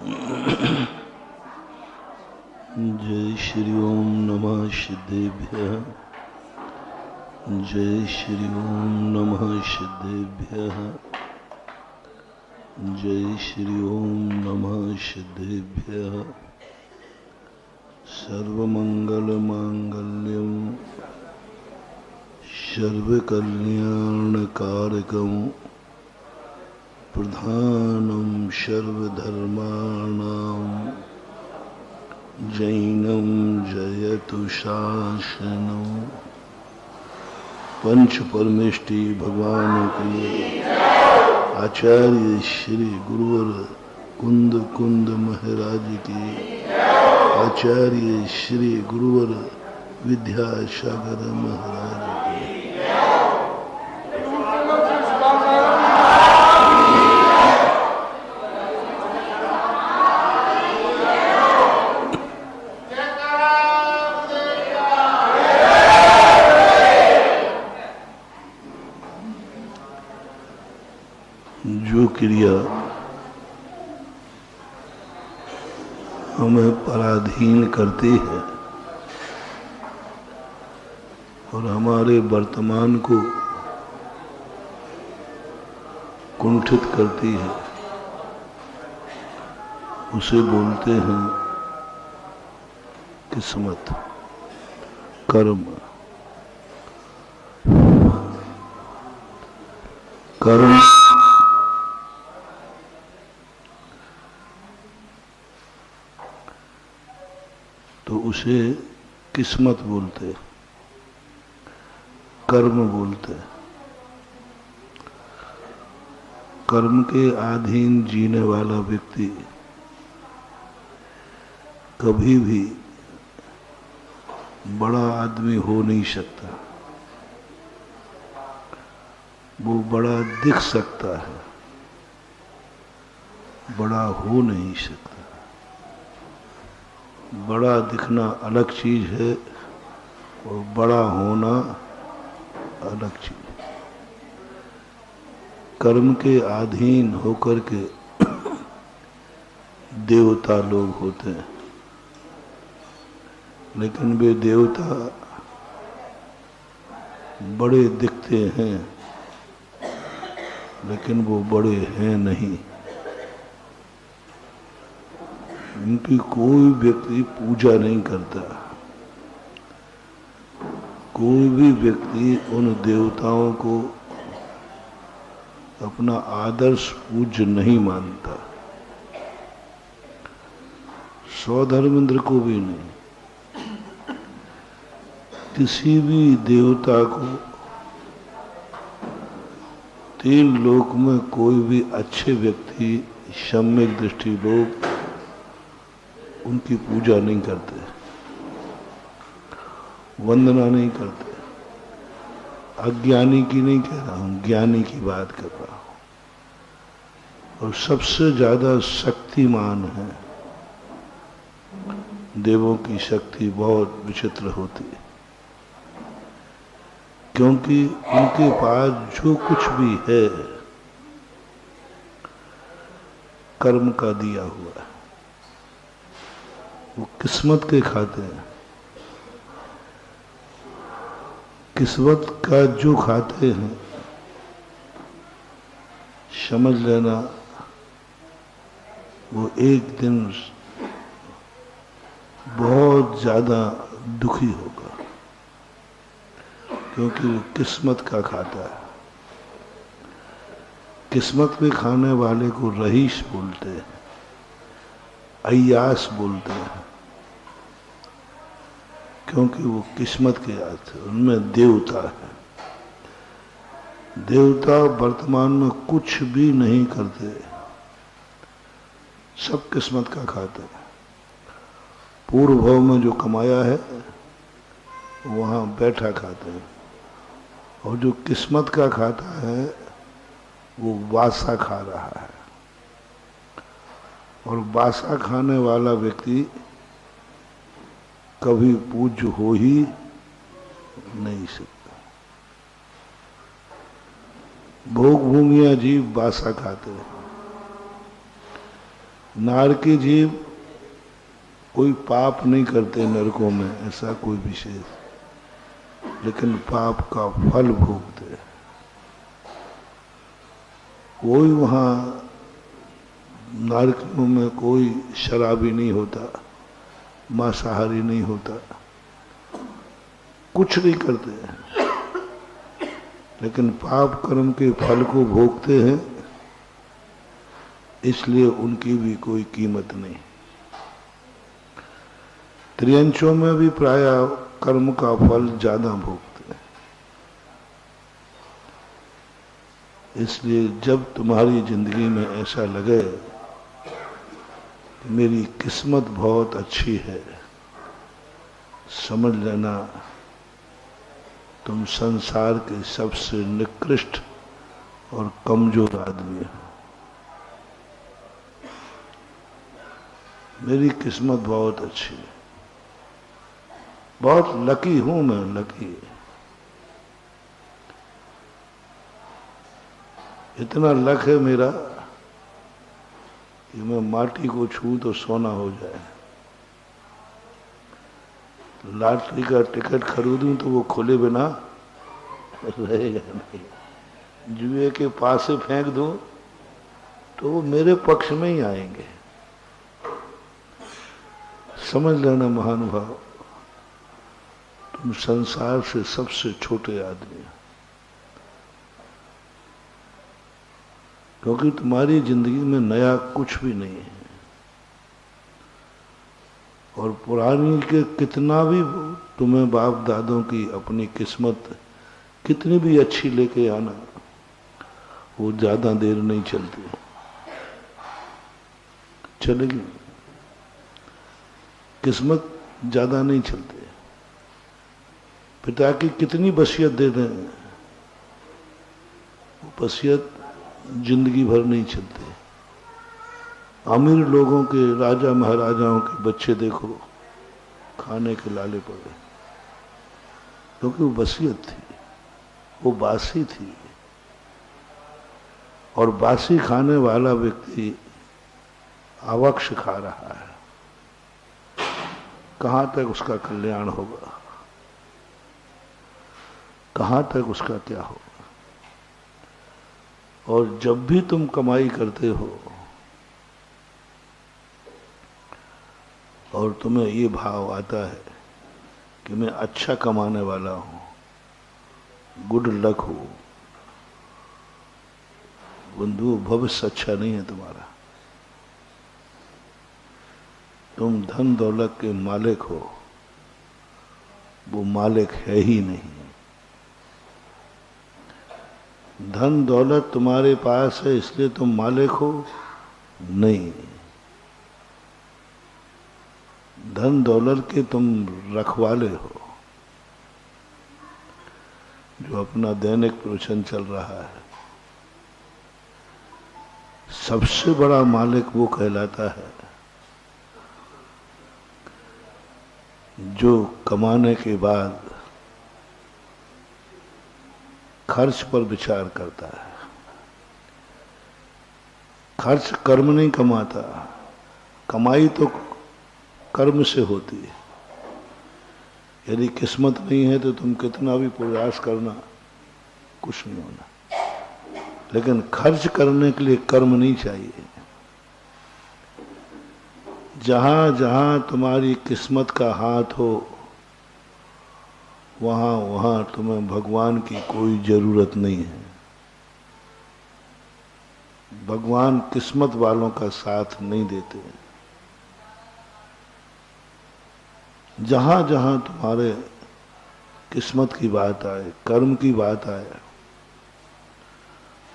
जय श्री ओम नमः सिद्धेभ्यः। जय श्री ओम नमः सिद्धेभ्यः। जय श्री ओम नमः सिद्धेभ्यः। सर्वमंगलमांगल्यं सर्वकल्याणकारकं प्रधानं सर्वधर्माणां जैनं जयतु शासनं। पंच परमेष्टि भगवान के आचार्य श्री गुरुवर कुंद कुंद महाराज की, आचार्य श्री गुरुवर विद्यासागर महाराज की। जो क्रिया हमें पराधीन करती है और हमारे वर्तमान को कुंठित करती है, उसे बोलते हैं किस्मत, कर्म। कर्म तो उसे किस्मत बोलते, कर्म बोलते। कर्म के अधीन जीने वाला व्यक्ति कभी भी बड़ा आदमी हो नहीं सकता। वो बड़ा दिख सकता है, बड़ा हो नहीं सकता। बड़ा दिखना अलग चीज है और बड़ा होना अलग चीज। कर्म के अधीन होकर के देवता लोग होते हैं, लेकिन वे देवता बड़े दिखते हैं, लेकिन वो बड़े हैं नहीं। उनकी कोई व्यक्ति पूजा नहीं करता, कोई भी व्यक्ति उन देवताओं को अपना आदर्श पूज्य नहीं मानता। सौधर्मेंद्र को भी नहीं। किसी भी देवता को तीन लोक में कोई भी अच्छे व्यक्ति, सम्यक दृष्टि लोग उनकी पूजा नहीं करते, वंदना नहीं करते। अज्ञानी की नहीं कह रहा हूं, ज्ञानी की बात कर रहा हूं। और सबसे ज्यादा शक्तिमान है। देवों की शक्ति बहुत विचित्र होती है, क्योंकि उनके पास जो कुछ भी है कर्म का दिया हुआ है। वो किस्मत के खाते हैं। किस्मत का जो खाते हैं, समझ लेना वो एक दिन बहुत ज्यादा दुखी होगा, क्योंकि वो किस्मत का खाता है। किस्मत में खाने वाले को रईस बोलते हैं, अय्यास बोलते हैं, क्योंकि वो किस्मत के अर्थ है। उनमें देवता है। देवता वर्तमान में कुछ भी नहीं करते, सब किस्मत का खाते हैं। पूर्व भाव में जो कमाया है वहां बैठा खाते हैं, और जो किस्मत का खाता है वो वासा खा रहा है। और वासा खाने वाला व्यक्ति कभी पूज्य हो ही नहीं सकता। भोग भूमिया जीव वासा खाते हैं, नारकी जीव कोई पाप नहीं करते नरकों में, ऐसा कोई विशेष, लेकिन पाप का फल भोगते। कोई वहां नरकों में कोई शराबी नहीं होता, मांसाहारी नहीं होता, कुछ नहीं करते, लेकिन पाप कर्म के फल को भोगते हैं, इसलिए उनकी भी कोई कीमत नहीं। त्रियंचों में भी प्राय कर्म का फल ज्यादा भोगते हैं। इसलिए जब तुम्हारी जिंदगी में ऐसा लगे कि मेरी किस्मत बहुत अच्छी है, समझ लेना तुम संसार के सबसे निकृष्ट और कमजोर आदमी हो। मेरी किस्मत बहुत अच्छी है, बहुत लकी हूं मैं, लकी। इतना लक है मेरा कि मैं माटी को छू तो सोना हो जाए। लॉटरी का टिकट खरीदूं तो वो खोले बिना रहेगा नहीं। जुए के पास से फेंक दूं तो वो मेरे पक्ष में ही आएंगे। समझ लेना महानुभाव, तुम संसार से सबसे छोटे आदमी हो, क्योंकि तुम्हारी जिंदगी में नया कुछ भी नहीं है। और पुरानी के कितना भी तुम्हें बाप दादों की अपनी किस्मत कितनी भी अच्छी लेके आना, वो ज्यादा देर नहीं चलती, चलेगी। किस्मत ज्यादा नहीं चलती। पिता की कितनी वसीयत दे दें, वो वसीयत जिंदगी भर नहीं चलती। अमीर लोगों के, राजा महाराजाओं के बच्चे देखो, खाने के लाले पड़े, क्योंकि वो वसीयत थी, वो बासी थी। और बासी खाने वाला व्यक्ति आवक्ष खा रहा है, कहां तक उसका कल्याण होगा, कहां तक उसका क्या होगा। और जब भी तुम कमाई करते हो और तुम्हें ये भाव आता है कि मैं अच्छा कमाने वाला हूं, गुड लक हो, बंधु भविष्य अच्छा नहीं है तुम्हारा। तुम धन दौलत के मालिक हो, वो मालिक है ही नहीं। धन दौलत तुम्हारे पास है इसलिए तुम मालिक हो नहीं। धन दौलत के तुम रखवाले हो। जो अपना दैनिक प्रवचन चल रहा है, सबसे बड़ा मालिक वो कहलाता है जो कमाने के बाद खर्च पर विचार करता है। खर्च कर्म नहीं कमाता, कमाई तो कर्म से होती है। यदि किस्मत नहीं है तो तुम कितना भी प्रयास करना, कुछ नहीं होना। लेकिन खर्च करने के लिए कर्म नहीं चाहिए। जहां जहां तुम्हारी किस्मत का हाथ हो, वहां वहां तुम्हें भगवान की कोई जरूरत नहीं है। भगवान किस्मत वालों का साथ नहीं देते। जहां जहां तुम्हारे किस्मत की बात आए, कर्म की बात आए,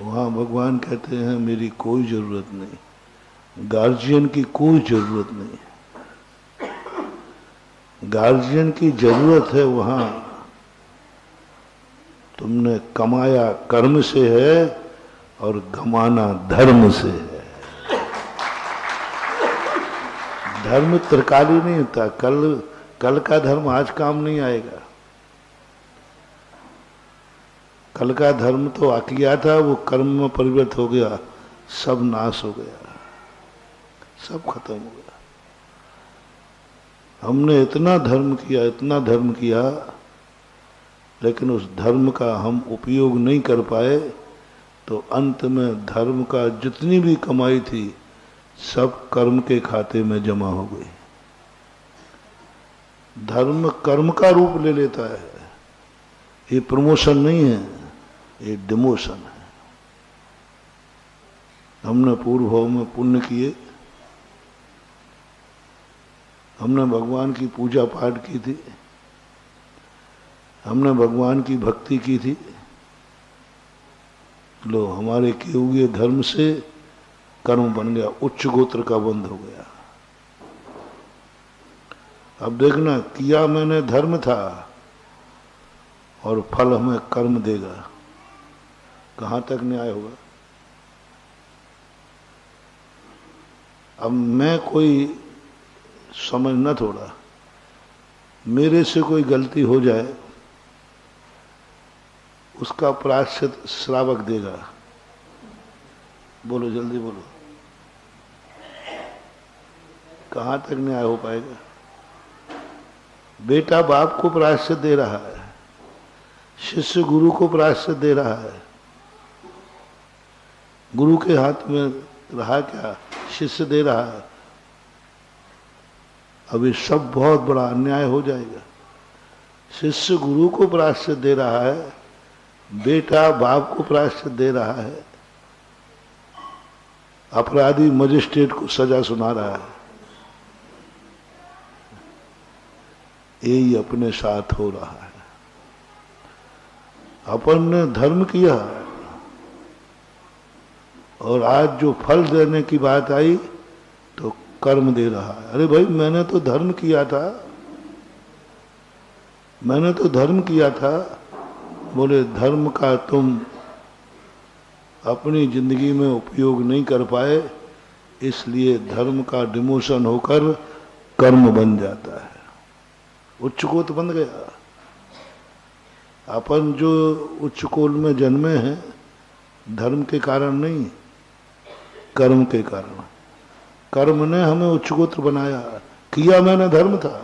वहां भगवान कहते हैं मेरी कोई जरूरत नहीं, गार्जियन की कोई जरूरत नहीं। गार्जियन की जरूरत है वहां तुमने कमाया कर्म से है और गमाना धर्म से है। धर्म त्रिकाली नहीं होता। कल का धर्म आज काम नहीं आएगा। कल का धर्म तो आ किया था, वो कर्म में परिवर्तित हो गया, सब नाश हो गया। सब खत्म हो गया। हमने इतना धर्म किया, इतना धर्म किया, लेकिन उस धर्म का हम उपयोग नहीं कर पाए, तो अंत में धर्म का जितनी भी कमाई थी सब कर्म के खाते में जमा हो गई। धर्म कर्म का रूप ले लेता है। ये प्रमोशन नहीं है, ये डिमोशन है। हमने पूर्व भाव में पुण्य किए, हमने भगवान की पूजा पाठ की थी, हमने भगवान की भक्ति की थी, लो हमारे किए हुए धर्म से कर्म बन गया, उच्च गोत्र का बंध हो गया। अब देखना, किया मैंने धर्म था और फल हमें कर्म देगा, कहां तक न्याय होगा? अब मैं कोई समझना, थोड़ा मेरे से कोई गलती हो जाए, उसका प्रायश्चित श्रावक देगा। बोलो जल्दी बोलो, कहां तक न्याय हो पाएगा? बेटा बाप को प्रायश्चित दे रहा है, शिष्य गुरु को प्रायश्चित दे रहा है। गुरु के हाथ में रहा क्या? शिष्य दे रहा है। अभी सब बहुत बड़ा अन्याय हो जाएगा। शिष्य गुरु को प्रायश्चित दे रहा है, बेटा बाप को प्रायश्चित दे रहा है, अपराधी मजिस्ट्रेट को सजा सुना रहा है। यही अपने साथ हो रहा है। अपन ने धर्म किया और आज जो फल देने की बात आई तो कर्म दे रहा है। अरे भाई, मैंने तो धर्म किया था, मैंने तो धर्म किया था। बोले धर्म का तुम अपनी जिंदगी में उपयोग नहीं कर पाए, इसलिए धर्म का डिमोशन होकर कर्म बन जाता है। उच्च कोट बन गया। अपन जो उच्च कोल में जन्मे हैं, धर्म के कारण नहीं, कर्म के कारण। कर्म ने हमें उच्च गोत्र बनाया। किया मैंने धर्म था,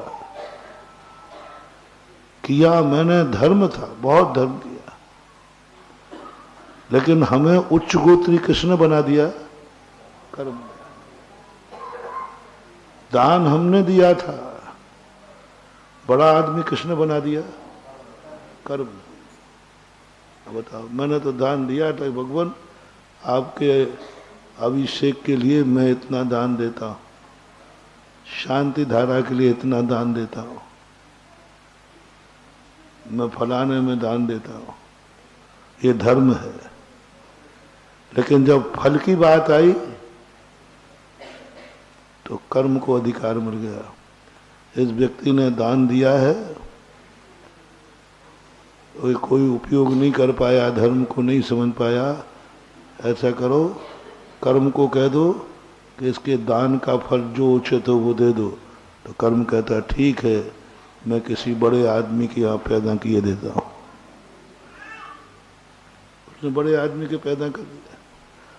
किया मैंने धर्म था, बहुत धर्म किया, लेकिन हमें उच्च गोत्री किसने बना दिया? कर्म। दान हमने दिया था, बड़ा आदमी किसने बना दिया? कर्म। अब बताओ, मैंने तो दान दिया था, भगवान आपके अभिषेक के लिए मैं इतना दान देता हूं, शांति धारा के लिए इतना दान देता हूं, मैं फलाने में दान देता हूं, ये धर्म है। लेकिन जब फल की बात आई तो कर्म को अधिकार मिल गया। इस व्यक्ति ने दान दिया है, कोई उपयोग नहीं कर पाया, धर्म को नहीं समझ पाया, ऐसा करो, कर्म को कह दो कि इसके दान का फल जो उचित हो वो दे दो। तो कर्म कहता ठीक है, मैं किसी बड़े आदमी के यहाँ पैदा किए देता हूँ। उसने बड़े आदमी के पैदा कर दिया,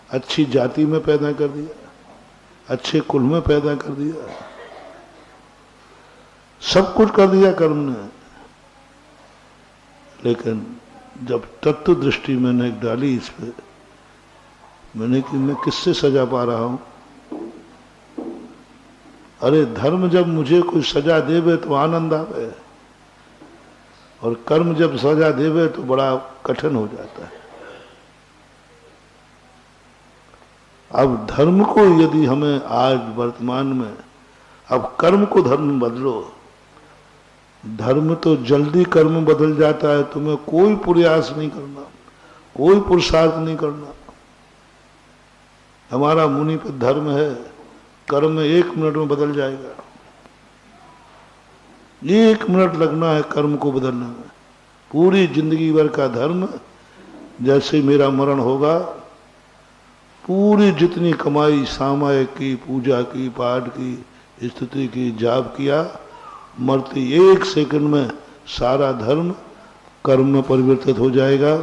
अच्छी जाति में पैदा कर दिया, अच्छे कुल में पैदा कर दिया, सब कुछ कर दिया कर्म ने। लेकिन जब तत्व दृष्टि मैंने डाली इस पे, मैंने कि मैं किससे सजा पा रहा हूं? अरे धर्म जब मुझे कोई सजा देवे तो आनंद आवे, और कर्म जब सजा देवे तो बड़ा कठिन हो जाता है। अब धर्म को यदि हमें आज वर्तमान में, अब कर्म को धर्म बदलो। धर्म तो जल्दी कर्म बदल जाता है, तुम्हें कोई प्रयास नहीं करना, कोई पुरुषार्थ नहीं करना। हमारा मुनि पर धर्म है, कर्म 1 मिनट में बदल जाएगा। 1 मिनट लगना है कर्म को बदलने में। पूरी जिंदगी भर का धर्म, जैसे मेरा मरण होगा, पूरी जितनी कमाई सामायिक की, पूजा की, पाठ की, स्तुति की, जाप किया, मरते 1 सेकंड में सारा धर्म कर्म में परिवर्तित हो जाएगा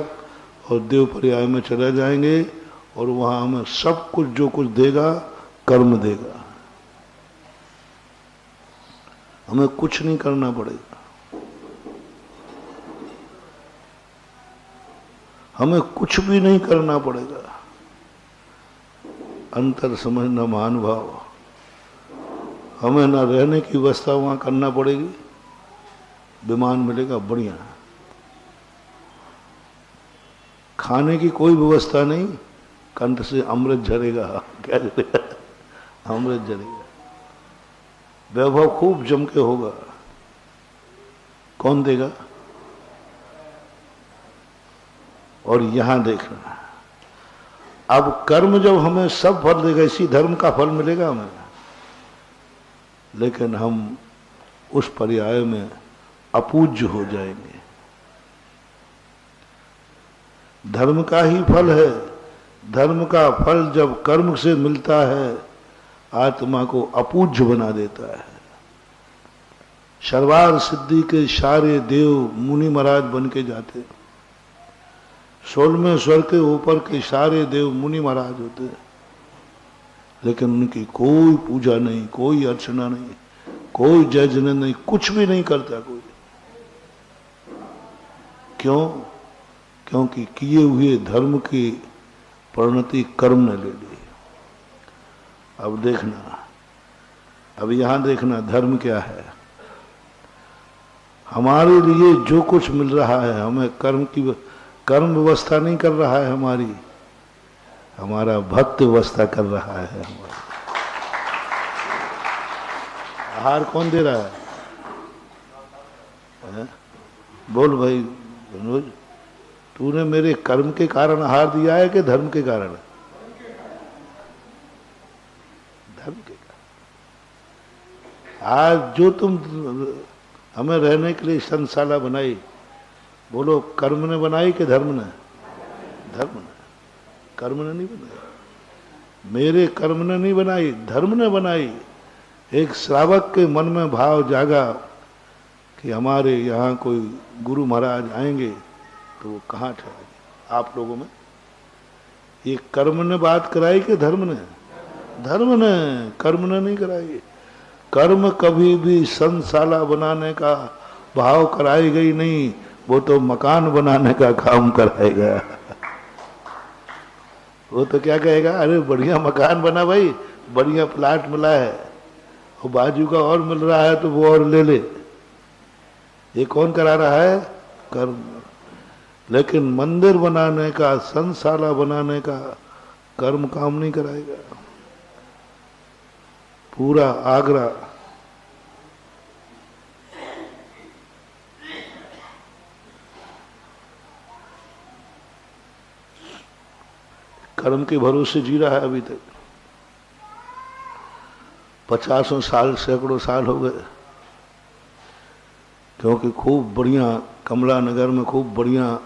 और देव पर्याय में चले जाएंगे, और वहां हमें सब कुछ जो कुछ देगा कर्म देगा। हमें कुछ नहीं करना पड़ेगा, हमें कुछ भी नहीं करना पड़ेगा। अंतर समझना महानुभाव, हमें ना रहने की व्यवस्था वहां करना पड़ेगी, विमान मिलेगा बढ़िया, खाने की कोई व्यवस्था नहीं, कंठ से अमृत झरेगा। क्या झरेगा? अमृत झरेगा। वैभव खूब जम के होगा। कौन देगा? और यहां देखना, अब कर्म जब हमें सब फल देगा, इसी धर्म का फल मिलेगा हमें, लेकिन हम उस पर्याय में अपूज्य हो जाएंगे। धर्म का ही फल है, धर्म का फल जब कर्म से मिलता है आत्मा को अपूज्य बना देता है। सर्वार सिद्धि के सारे देव मुनि महाराज बन के जाते, 16वें स्वर के ऊपर के सारे देव मुनि महाराज होते, लेकिन उनकी कोई पूजा नहीं, कोई अर्चना नहीं, कोई जय जन नहीं, कुछ भी नहीं करता कोई। क्यों? क्योंकि किए हुए धर्म की परिणति कर्म ने ले ली। अब देखना, अब यहां देखना धर्म क्या है। हमारे लिए जो कुछ मिल रहा है, हमें कर्म व्यवस्था नहीं कर रहा है हमारी, हमारा भक्त व्यवस्था कर रहा है हमारा। आहार कौन दे रहा है? बोल भाई मनोज, तूने मेरे कर्म के कारण आहार दिया है कि धर्म के कारण? धर्म के कारण। आज जो तुम हमें रहने के लिए संशाला बनाई, बोलो कर्म ने बनाई कि धर्म ने? धर्म ने। कर्म ने नहीं बनाई, मेरे कर्म ने नहीं बनाई, धर्म ने बनाई। एक श्रावक के मन में भाव जागा कि हमारे यहाँ कोई गुरु महाराज आएंगे तो वो कहाँ ठहरेंगे आप लोगों में। ये कर्म ने बात कराई कि धर्म ने? धर्म ने, कर्म ने नहीं कराई। कर्म कभी भी संशाला बनाने का भाव कराई गई नहीं, वो तो मकान बनाने का काम कराएगा। वो तो क्या कहेगा, अरे बढ़िया मकान बना भाई, बढ़िया प्लाट मिला है, वो बाजू का और मिल रहा है तो वो और ले ले। ये कौन करा रहा है? कर्म। लेकिन मंदिर बनाने का, संशाला बनाने का कर्म काम नहीं कराएगा। पूरा आगरा कर्म के भरोसे जी रहा है अभी तक। 50 साल, सैकड़ों साल हो गए, क्योंकि खूब बढ़िया कमला नगर में खूब बढ़िया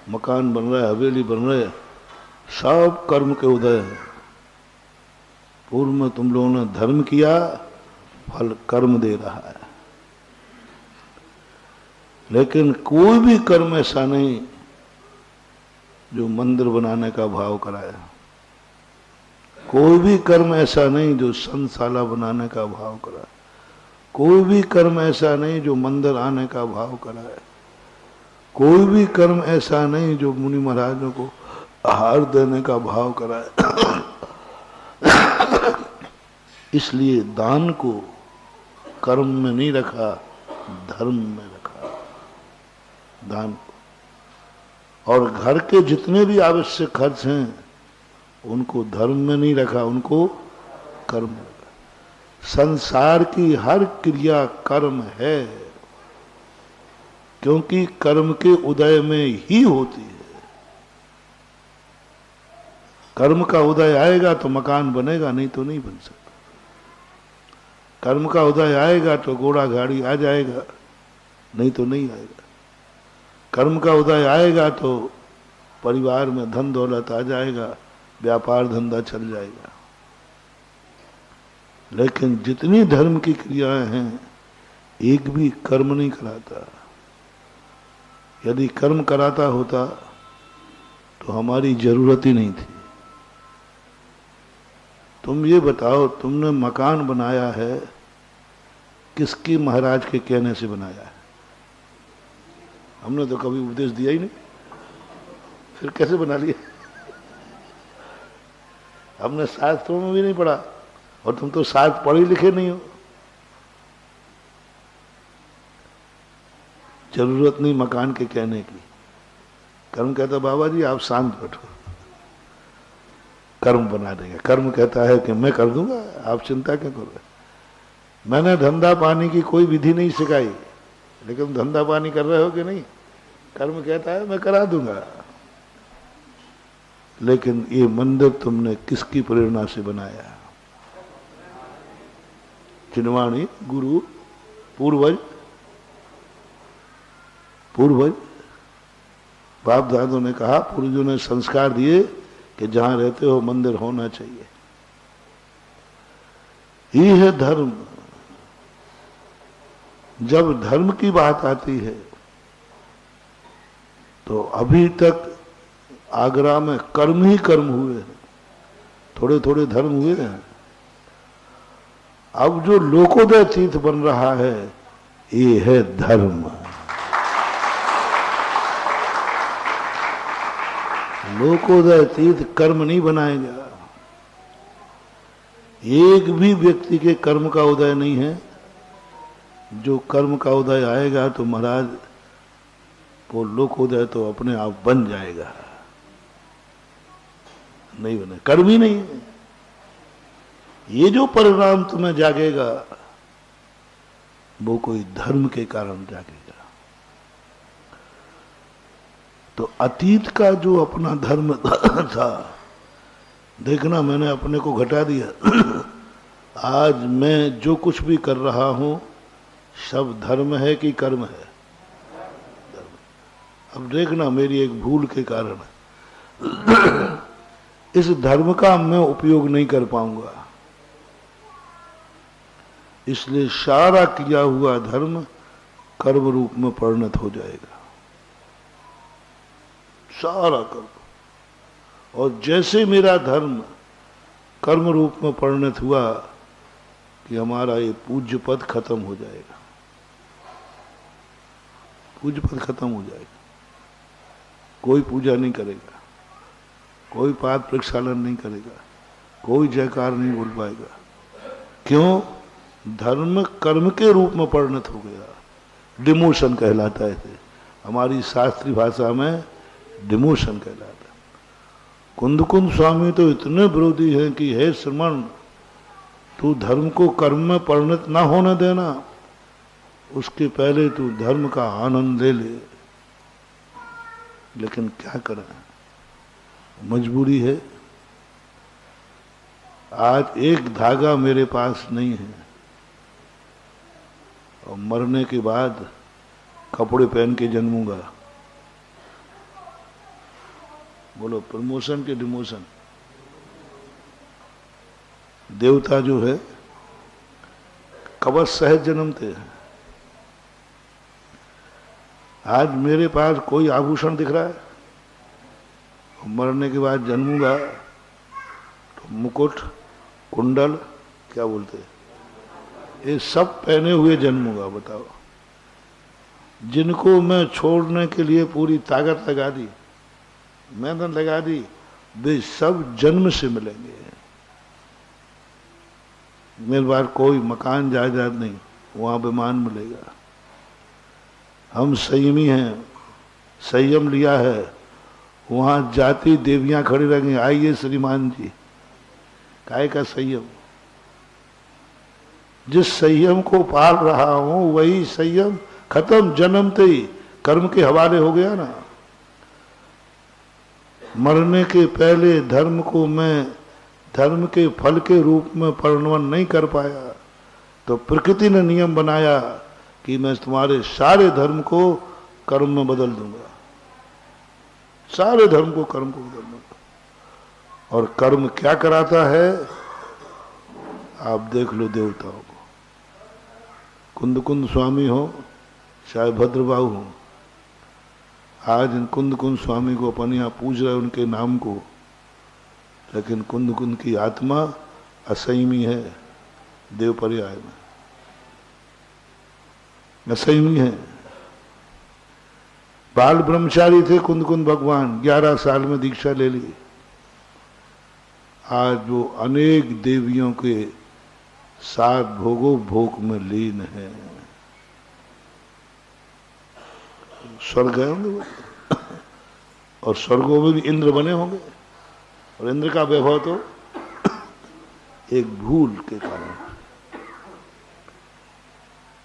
मकान बन रहा है, हवेली बन रहे, सब कर्म के उदय है। पूर्व में तुम लोगों ने धर्म किया, फल कर्म दे रहा है। लेकिन कोई भी कर्म ऐसा नहीं जो मंदिर बनाने का भाव कराए, कोई भी कर्म ऐसा नहीं जो संशाला बनाने का भाव कराए, कोई भी कर्म ऐसा नहीं जो मंदिर आने का भाव कराए, कोई भी कर्म ऐसा नहीं जो मुनि महाराजों को आहार देने का भाव कराए। इसलिए दान को कर्म में नहीं रखा, धर्म में रखा दान को। और घर के जितने भी आवश्यक खर्च हैं उनको धर्म में नहीं रखा, उनको कर्म में रखा। संसार की हर क्रिया कर्म है, क्योंकि कर्म के उदय में ही होती है। कर्म का उदय आएगा तो मकान बनेगा, नहीं तो नहीं बन सकता। कर्म का उदय आएगा तो घोड़ा गाड़ी आ जाएगा, नहीं तो नहीं आएगा। कर्म का उदय आएगा तो परिवार में धन दौलत आ जाएगा, व्यापार धंधा चल जाएगा। लेकिन जितनी धर्म की क्रियाएं हैं, एक भी कर्म नहीं कराता। यदि कर्म कराता होता तो हमारी जरूरत ही नहीं थी। तुम ये बताओ, तुमने मकान बनाया है किसकी महाराज के कहने से बनाया है? हमने तो कभी उपदेश दिया ही नहीं, फिर कैसे बना लिया? हमने शास्त्रों में भी नहीं पढ़ा, और तुम तो शायद पढ़े लिखे नहीं हो। जरूरत नहीं मकान के कहने की। कर्म कहता बाबा जी आप शांत बैठो, कर्म बना देंगे। कर्म कहता है कि मैं कर दूंगा, आप चिंता क्यों कर रहे? मैंने धंधा पानी की कोई विधि नहीं सिखाई, लेकिन धंधा पानी कर रहे हो कि नहीं? कर्म कहता है मैं करा दूंगा। लेकिन ये मंदिर तुमने किसकी प्रेरणा से बनाया? चिन्वाणी गुरु पूर्वज बाप दादों ने कहा, पूर्वजों ने संस्कार दिए कि जहां रहते हो मंदिर होना चाहिए। ये है धर्म। जब धर्म की बात आती है तो अभी तक आगरा में कर्म ही कर्म हुए हैं, थोड़े थोड़े धर्म हुए हैं। अब जो लोकोदय तीर्थ बन रहा है ये है धर्म। लोकोदय तीर्थ कर्म नहीं बनाएगा। एक भी व्यक्ति के कर्म का उदय नहीं है। जो कर्म का उदय आएगा तो महाराज वो लोकोदय तो अपने आप बन जाएगा। नहीं बने, कर्म ही नहीं है। ये जो परिणाम तुम्हें जागेगा वो कोई धर्म के कारण जागेगा। तो अतीत का जो अपना धर्म था, देखना मैंने अपने को घटा दिया। आज मैं जो कुछ भी कर रहा हूं सब धर्म है कि कर्म है? अब देखना मेरी एक भूल के कारण इस धर्म का मैं उपयोग नहीं कर पाऊंगा, इसलिए सारा किया हुआ धर्म कर्म रूप में परिणत हो जाएगा, सारा कर्म। और जैसे मेरा धर्म कर्म रूप में परिणत हुआ कि हमारा ये पूज्य पद खत्म हो जाएगा, पूज्य पद खत्म हो जाएगा। कोई पूजा नहीं करेगा, कोई पाठ प्रक्षालन नहीं करेगा, कोई जयकार नहीं बोल पाएगा। क्यों? धर्म कर्म के रूप में परिणत हो गया। डिमोशन कहलाता है इसे, हमारी शास्त्रीय भाषा में डिमोशन कहलाता है। कुंद स्वामी तो इतने विरोधी हैं कि हे श्रमण, तू धर्म को कर्म में परिणत ना होने देना, उसके पहले तू धर्म का आनंद ले ले। लेकिन क्या करें, मजबूरी है। आज एक धागा मेरे पास नहीं है और मरने के बाद कपड़े पहन के जन्मूंगा। बोलो प्रमोशन के डिमोशन? देवता जो है कवच सहज जन्मते हैं। आज मेरे पास कोई आभूषण दिख रहा है, मरने के बाद जन्मूंगा तो मुकुट कुंडल क्या बोलते हैं, ये सब पहने हुए जन्मूंगा। बताओ, जिनको मैं छोड़ने के लिए पूरी ताकत लगा दी, मेहनत लगा दी, वे सब जन्म से मिलेंगे। मेरे पास कोई मकान जायदाद नहीं, वहां विमान मिलेगा। हम संयमी हैं, संयम लिया है, वहां जाति देवियां खड़ी रहेंगी, आइए श्रीमान जी। काय का संयम? जिस संयम को पाल रहा हूं वही संयम खत्म, जन्मते ही कर्म के हवाले हो गया ना। मरने के पहले धर्म को मैं धर्म के फल के रूप में परिणमन नहीं कर पाया, तो प्रकृति ने नियम बनाया कि मैं तुम्हारे सारे धर्म को कर्म में बदल दूंगा, सारे धर्म को कर्म को बदल दूंगा। और कर्म क्या कराता है आप देख लो देवताओं को। कुंद स्वामी हो चाहे भद्रबाहु हो, आज इन कुंद स्वामी को अपन यहाँ पूज रहे उनके नाम को, लेकिन कुंद की आत्मा असंयमी है देव पर्याय में। ऐसा ही नहीं है। बाल ब्रह्मचारी थे कुंद कुंद भगवान, 11 साल में दीक्षा ले ली। आज वो अनेक देवियों के साथ भोगो भोग में लीन है। स्वर्ग गए होंगे वो, और स्वर्गों में भी इंद्र बने होंगे, और इंद्र का वैभव तो एक भूल के कारण।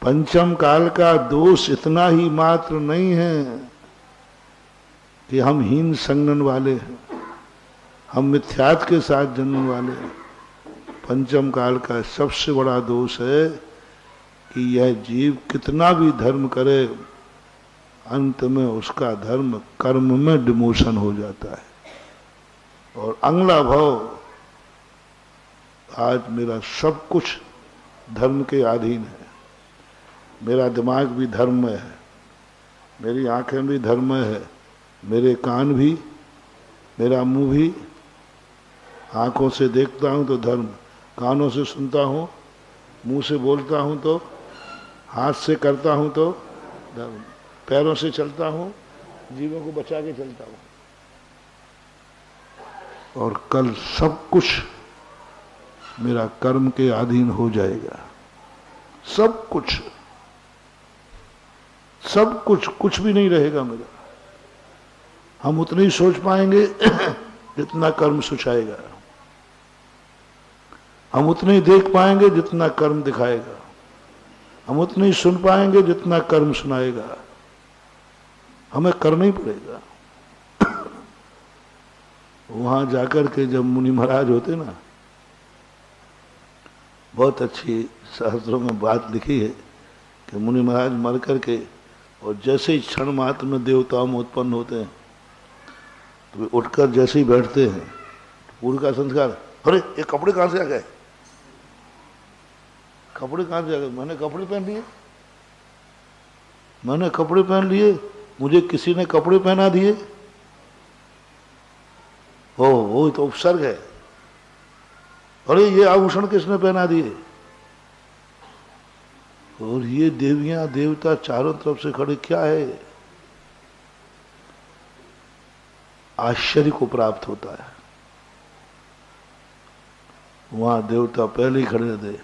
पंचम काल का दोष इतना ही मात्र नहीं है कि हम हीन संगन वाले हैं, हम मिथ्यात्व के साथ जन्मने वाले हैं। पंचम काल का सबसे बड़ा दोष है कि यह जीव कितना भी धर्म करे, अंत में उसका धर्म कर्म में डिमोशन हो जाता है। और अगला भाव, आज मेरा सब कुछ धर्म के अधीन है, मेरा दिमाग भी धर्म में है, मेरी आंखें भी धर्म में है, मेरे कान भी, मेरा मुंह भी। आंखों से देखता हूं तो धर्म, कानों से सुनता हूं, मुंह से बोलता हूं तो, हाथ से करता हूं तो धर्म, पैरों से चलता हूं, जीवों को बचा के चलता हूं। और कल सब कुछ मेरा कर्म के अधीन हो जाएगा। सब कुछ, सब कुछ, कुछ भी नहीं रहेगा मेरा। हम उतनी सोच पाएंगे जितना कर्म सुचाएगा, हम उतने ही देख पाएंगे जितना कर्म दिखाएगा, हम उतने ही सुन पाएंगे जितना कर्म सुनाएगा। हमें करना ही पड़ेगा। वहां जाकर के जब मुनि महाराज होते ना, बहुत अच्छी शास्त्रों में बात लिखी है कि मुनि महाराज मर करके और जैसे ही क्षण मात्र में देवताओं में उत्पन्न होते हैं तो वे उठकर जैसे ही बैठते हैं तो पूर्व का संस्कार, अरे ये कपड़े कहां से आ गए, कपड़े कहां से आ गए, मैंने कपड़े पहन लिए, मैंने कपड़े पहन लिए, मुझे किसी ने कपड़े पहना दिए। वो तो उपसर्ग है। अरे ये आभूषण किसने पहना दिए। और ये देवियां देवता चारों तरफ से खड़े, क्या है। आश्चर्य को प्राप्त होता है। वहां देवता पहले ही खड़े थे,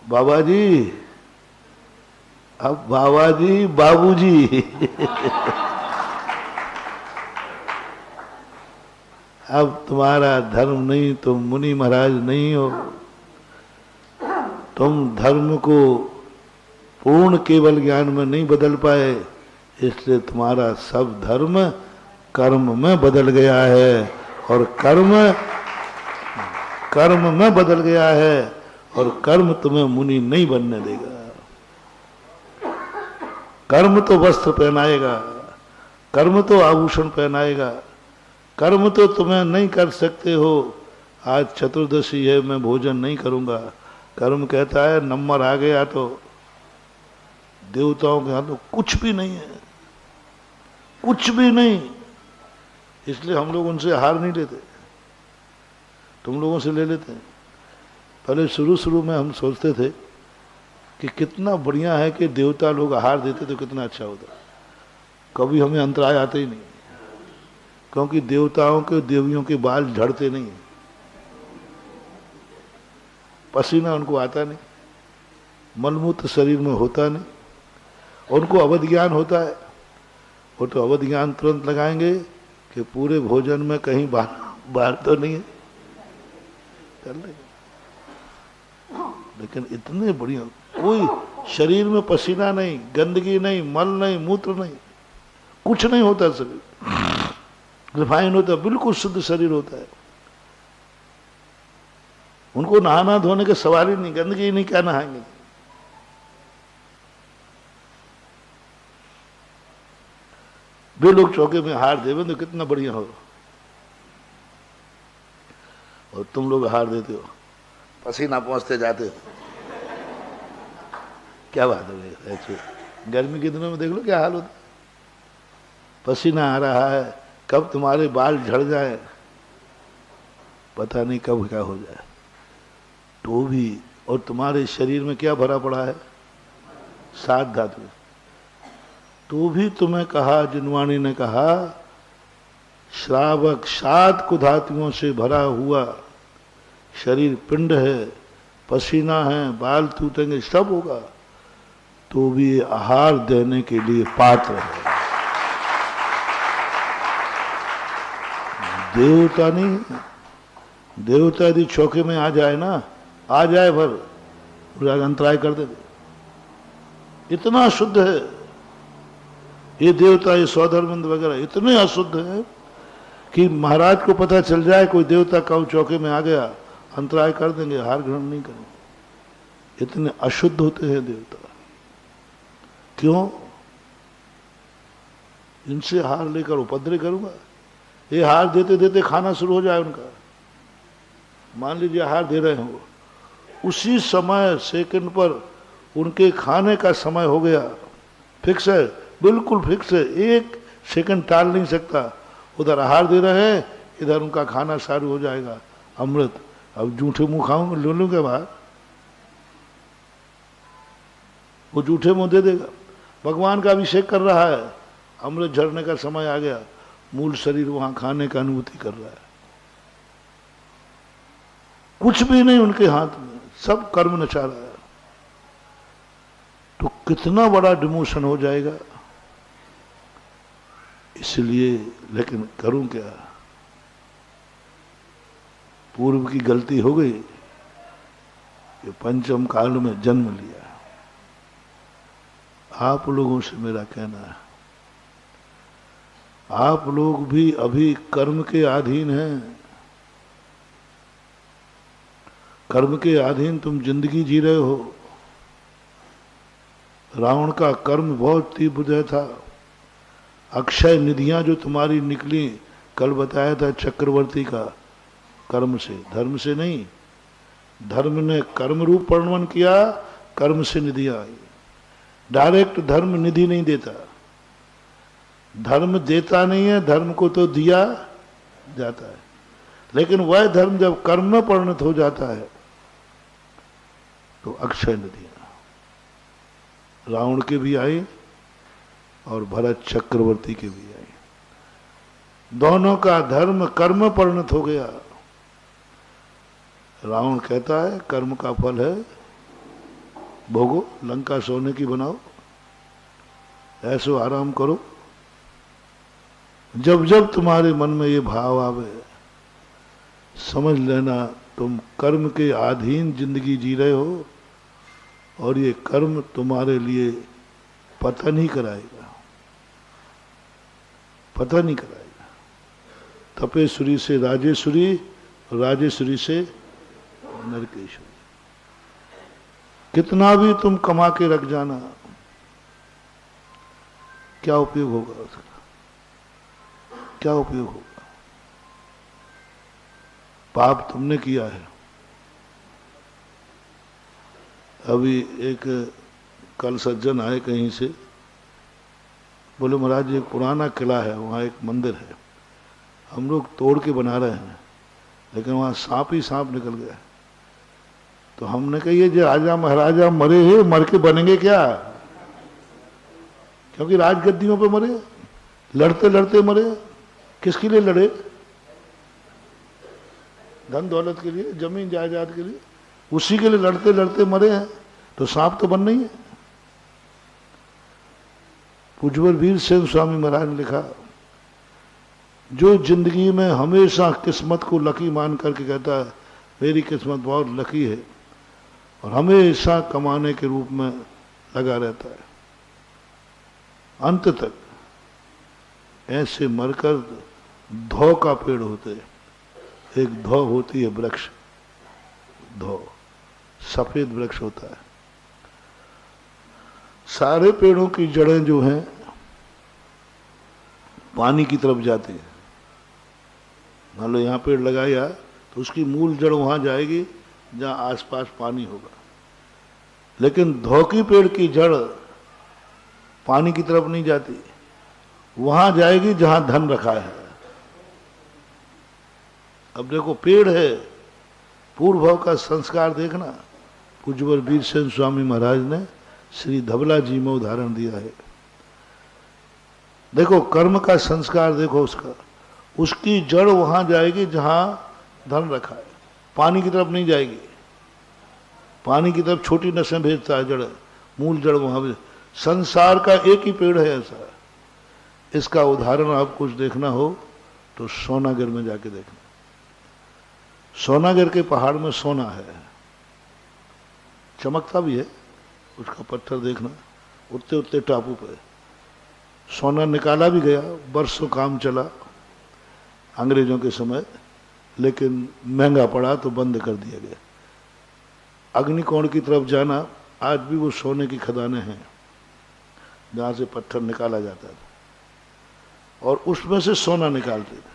बाबा जी, अब बाबा जी, बाबूजी अब तुम्हारा धर्म नहीं, तुम मुनि महाराज नहीं हो, तुम धर्म को पूर्ण केवल ज्ञान में नहीं बदल पाए, इसलिए तुम्हारा सब धर्म कर्म में बदल गया है, और कर्म में बदल गया है, और कर्म तुम्हें मुनि नहीं बनने देगा। कर्म तो वस्त्र पहनाएगा, कर्म तो आभूषण पहनाएगा, कर्म तो तुम्हें नहीं कर सकते हो। आज चतुर्दशी है, मैं भोजन नहीं करूंगा, कर्म कहता है नंबर आ गया तो। देवताओं के हाथ तो कुछ भी नहीं है, कुछ भी नहीं। इसलिए हम लोग उनसे हार नहीं लेते, तुम लोगों से ले लेते हैं। पहले शुरू में हम सोचते थे कि कितना बढ़िया है कि देवता लोग आहार देते तो कितना अच्छा होता। कभी हमें अंतराय आते ही नहीं, क्योंकि देवताओं के देवियों के बाल झड़ते नहीं, पसीना उनको आता नहीं, मलमूत्र शरीर में होता नहीं, उनको अवध ज्ञान होता है। वो तो अवध ज्ञान तुरंत लगाएंगे कि पूरे भोजन में कहीं बाहर तो नहीं है, कर लेंगे। लेकिन इतने बढ़िया, कोई शरीर में पसीना नहीं, गंदगी नहीं, मल नहीं, मूत्र नहीं, कुछ नहीं होता, शरीर रिफाइन होता, बिल्कुल शुद्ध शरीर होता है। उनको नहाना धोने के सवाल ही नहीं, गंदगी नहीं, क्या नहाएंगे। वे लोग चौके में हार देवे तो कितना बढ़िया हो, और तुम लोग हार देते हो, पसीना पहुंचते जाते हो। क्या बात है। ऐसे गर्मी के दिनों में देख लो क्या हाल होता, पसीना आ रहा है, कब तुम्हारे बाल झड़ जाए पता नहीं, कब क्या हो जाए। तो भी, और तुम्हारे शरीर में क्या भरा पड़ा है, सात धातु। तो भी तुम्हें कहा, जिनवाणी ने कहा, श्रावक 7 कुधातुओं से भरा हुआ शरीर पिंड है, पसीना है, बाल टूटेंगे, सब होगा, तो भी ये आहार देने के लिए पात्र है। देवता नहीं, देवता यदि चौके में आ जाए ना, आ जाए भर अंतराय कर दे, इतना शुद्ध है ये देवता, ये सौधर्मंद वगैरह इतने अशुद्ध है कि महाराज को पता चल जाए कोई देवता काऊ चौके में आ गया, अंतराय कर देंगे, हार ग्रहण नहीं करेंगे। इतने अशुद्ध होते हैं देवता। क्यों? इनसे हार लेकर उपद्रव करूंगा। ये हार देते देते खाना शुरू हो जाए उनका। मान लीजिए हार दे रहे हो, उसी समय सेकंड पर उनके खाने का समय हो गया, फिक्स है, बिल्कुल फिक्स है, 1 सेकंड टाल नहीं सकता। उधर आहार दे रहे हैं, इधर उनका खाना शुरू हो जाएगा, अमृत। अब जूठे मुंह खाऊंगा, ले लूंगा बाहर, वो जूठे मुंह दे देगा। भगवान का अभिषेक कर रहा है, अमृत झरने का समय आ गया, मूल शरीर वहां खाने का अनुभूति कर रहा है। कुछ भी नहीं उनके हाथ में, सब कर्म नचा रहा है। तो कितना बड़ा डिमोशन हो जाएगा। इसलिए, लेकिन करूं क्या, पूर्व की गलती हो गई कि पंचम काल में जन्म लिया। आप लोगों से मेरा कहना है, आप लोग भी अभी कर्म के अधीन हैं। कर्म के अधीन तुम जिंदगी जी रहे हो। रावण का कर्म बहुत तीव्र था। अक्षय निधियां जो तुम्हारी निकली, कल बताया था चक्रवर्ती का, कर्म से, धर्म से नहीं। धर्म ने कर्म रूप वर्णन किया, कर्म से निधियां आई। डायरेक्ट धर्म निधि नहीं देता, धर्म देता नहीं है, धर्म को तो दिया जाता है। लेकिन वह धर्म जब कर्म में परिणत हो जाता है तो अक्षय निधियां रावण के भी आई और भरत चक्रवर्ती के भी आई। दोनों का धर्म कर्म परिणत हो गया। रावण कहता है कर्म का फल है, भोगो, लंका सोने की बनाओ, ऐसो आराम करो। जब जब तुम्हारे मन में ये भाव आवे, समझ लेना तुम कर्म के अधीन जिंदगी जी रहे हो और ये कर्म तुम्हारे लिए पतन ही कराएगा, पतन ही कराएगा। तपेश्वरी से राजेश्वरी, राजेश्वरी से नरकेश्वरी। कितना भी तुम कमा के रख जाना, क्या उपयोग होगा उसका, क्या उपयोग होगा? पाप तुमने किया है। अभी एक कल सज्जन आए कहीं से, बोले महाराज एक पुराना किला है, वहाँ एक मंदिर है, हम लोग तोड़ के बना रहे हैं, लेकिन वहाँ सांप ही सांप निकल गया। तो हमने कहा ये जो राजा महाराजा मरे हैं, मर के बनेंगे क्या? क्योंकि राजगद्दियों पे मरे, लड़ते लड़ते मरे। किसके लिए लड़े? धन दौलत के लिए, जमीन जायदाद के लिए, उसी के लिए लड़ते लड़ते मरे हैं। तो सांप तो बनना ही है। पूज्यवर वीर सेन स्वामी महाराज ने लिखा, जो जिंदगी में हमेशा किस्मत को लकी मान करके कहता है मेरी किस्मत बहुत लकी है, और हमेशा कमाने के रूप में लगा रहता है, अंत तक ऐसे मरकर धौ का पेड़ होते हैं। एक धौ होती है वृक्ष, धौ सफेद वृक्ष होता है। सारे पेड़ों की जड़ें जो हैं पानी की तरफ जाती हैं। मान लो यहाँ पेड़ लगाया तो उसकी मूल जड़ वहां जाएगी जहां आसपास पानी होगा, लेकिन धौकी पेड़ की जड़ पानी की तरफ नहीं जाती, वहां जाएगी जहां धन रखा है। अब देखो पेड़ है, पूर्व भाव का संस्कार देखना। पूज्यवर वीर सेन स्वामी महाराज ने श्री धवला जी में उदाहरण दिया है। देखो कर्म का संस्कार, देखो उसका, उसकी जड़ वहां जाएगी जहां धन रखा है, पानी की तरफ नहीं जाएगी। पानी की तरफ छोटी नसें भेजता है जड़, मूल जड़ वहां भी। संसार का एक ही पेड़ है ऐसा। इसका उदाहरण आप कुछ देखना हो तो सोनागिर में जाके देखना। सोनागिर के पहाड़ में सोना है, चमकता भी है, उसका पत्थर देखना, उतने उतने टापू पे सोना निकाला भी गया, बरसों काम चला अंग्रेजों के समय, लेकिन महंगा पड़ा तो बंद कर दिया गया। अग्निकोण की तरफ जाना, आज भी वो सोने की खदानें हैं जहां से पत्थर निकाला जाता था और उसमें से सोना निकालते थे,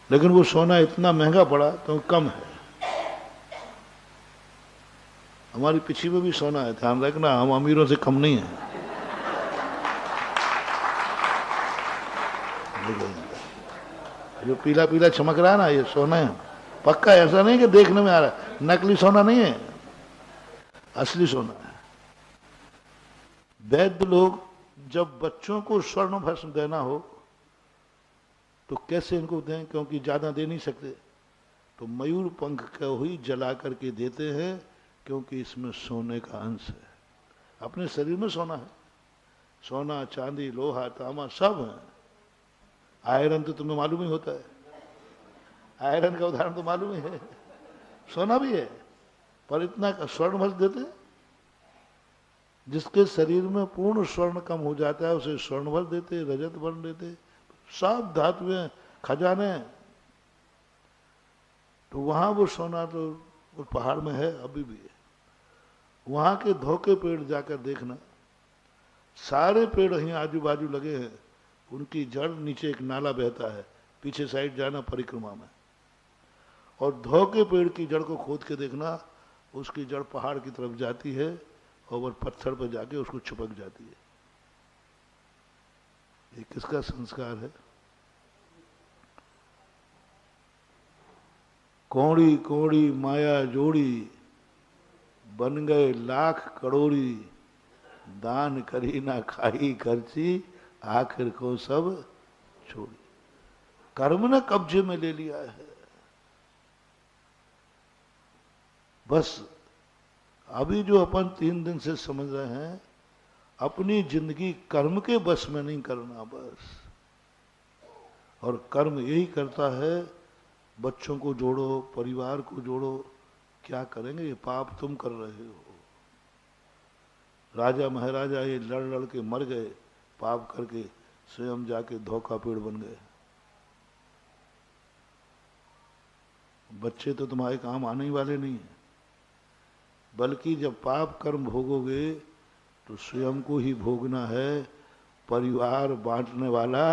लेकिन वो सोना इतना महंगा पड़ा तो कम है। हमारी पिछी में भी सोना है, ध्यान रखना, हम अमीरों से कम नहीं है। जो पीला पीला चमक रहा है ना, ये सोना है पक्का, ऐसा नहीं कि देखने में आ रहा है, नकली सोना नहीं है, असली सोना है। वैद्य लोग जब बच्चों को स्वर्ण भस्म देना हो तो कैसे इनको दें, क्योंकि ज्यादा दे नहीं सकते, तो मयूर पंख को ही जला करके देते हैं, क्योंकि इसमें सोने का अंश है। अपने शरीर में सोना है, सोना चांदी लोहा तांबा सब है। आयरन तो तुम्हें मालूम ही होता है, आयरन का उदाहरण तो मालूम ही है, सोना भी है, पर इतना स्वर्ण भस्म देते हैं। जिसके शरीर में पूर्ण स्वर्ण कम हो जाता है उसे स्वर्ण भस्म देते, रजत वर्ण देते, सब धातुएं खजाने। तो वहां वो सोना तो उस पहाड़ में है, अभी भी है। वहां के धोखे पेड़ जाकर देखना, सारे पेड़ यहीं आजू बाजू लगे हैं, उनकी जड़ नीचे एक नाला बहता है, पीछे साइड जाना परिक्रमा में, और धोखे पेड़ की जड़ को खोद के देखना, उसकी जड़ पहाड़ की तरफ जाती है और वो पत्थर पर जाके उसको चिपक जाती है। ये किसका संस्कार है? कौड़ी कौड़ी माया जोड़ी, बन गए लाख करोड़ी, दान करी ना खाई खर्ची, आखिर को सब छोड़ी। कर्म ने कब्जे में ले लिया है। बस अभी जो अपन 3 दिन से समझ रहे हैं, अपनी जिंदगी कर्म के बस में नहीं करना बस। और कर्म यही करता है, बच्चों को जोड़ो, परिवार को जोड़ो। क्या करेंगे? ये पाप तुम कर रहे हो। राजा महाराजा ये लड़ लड़ के मर गए, पाप करके, स्वयं जाके धोखा पेड़ बन गए। बच्चे तो तुम्हारे काम आने ही वाले नहीं है, बल्कि जब पाप कर्म भोगोगे तो स्वयं को ही भोगना है। परिवार बांटने वाला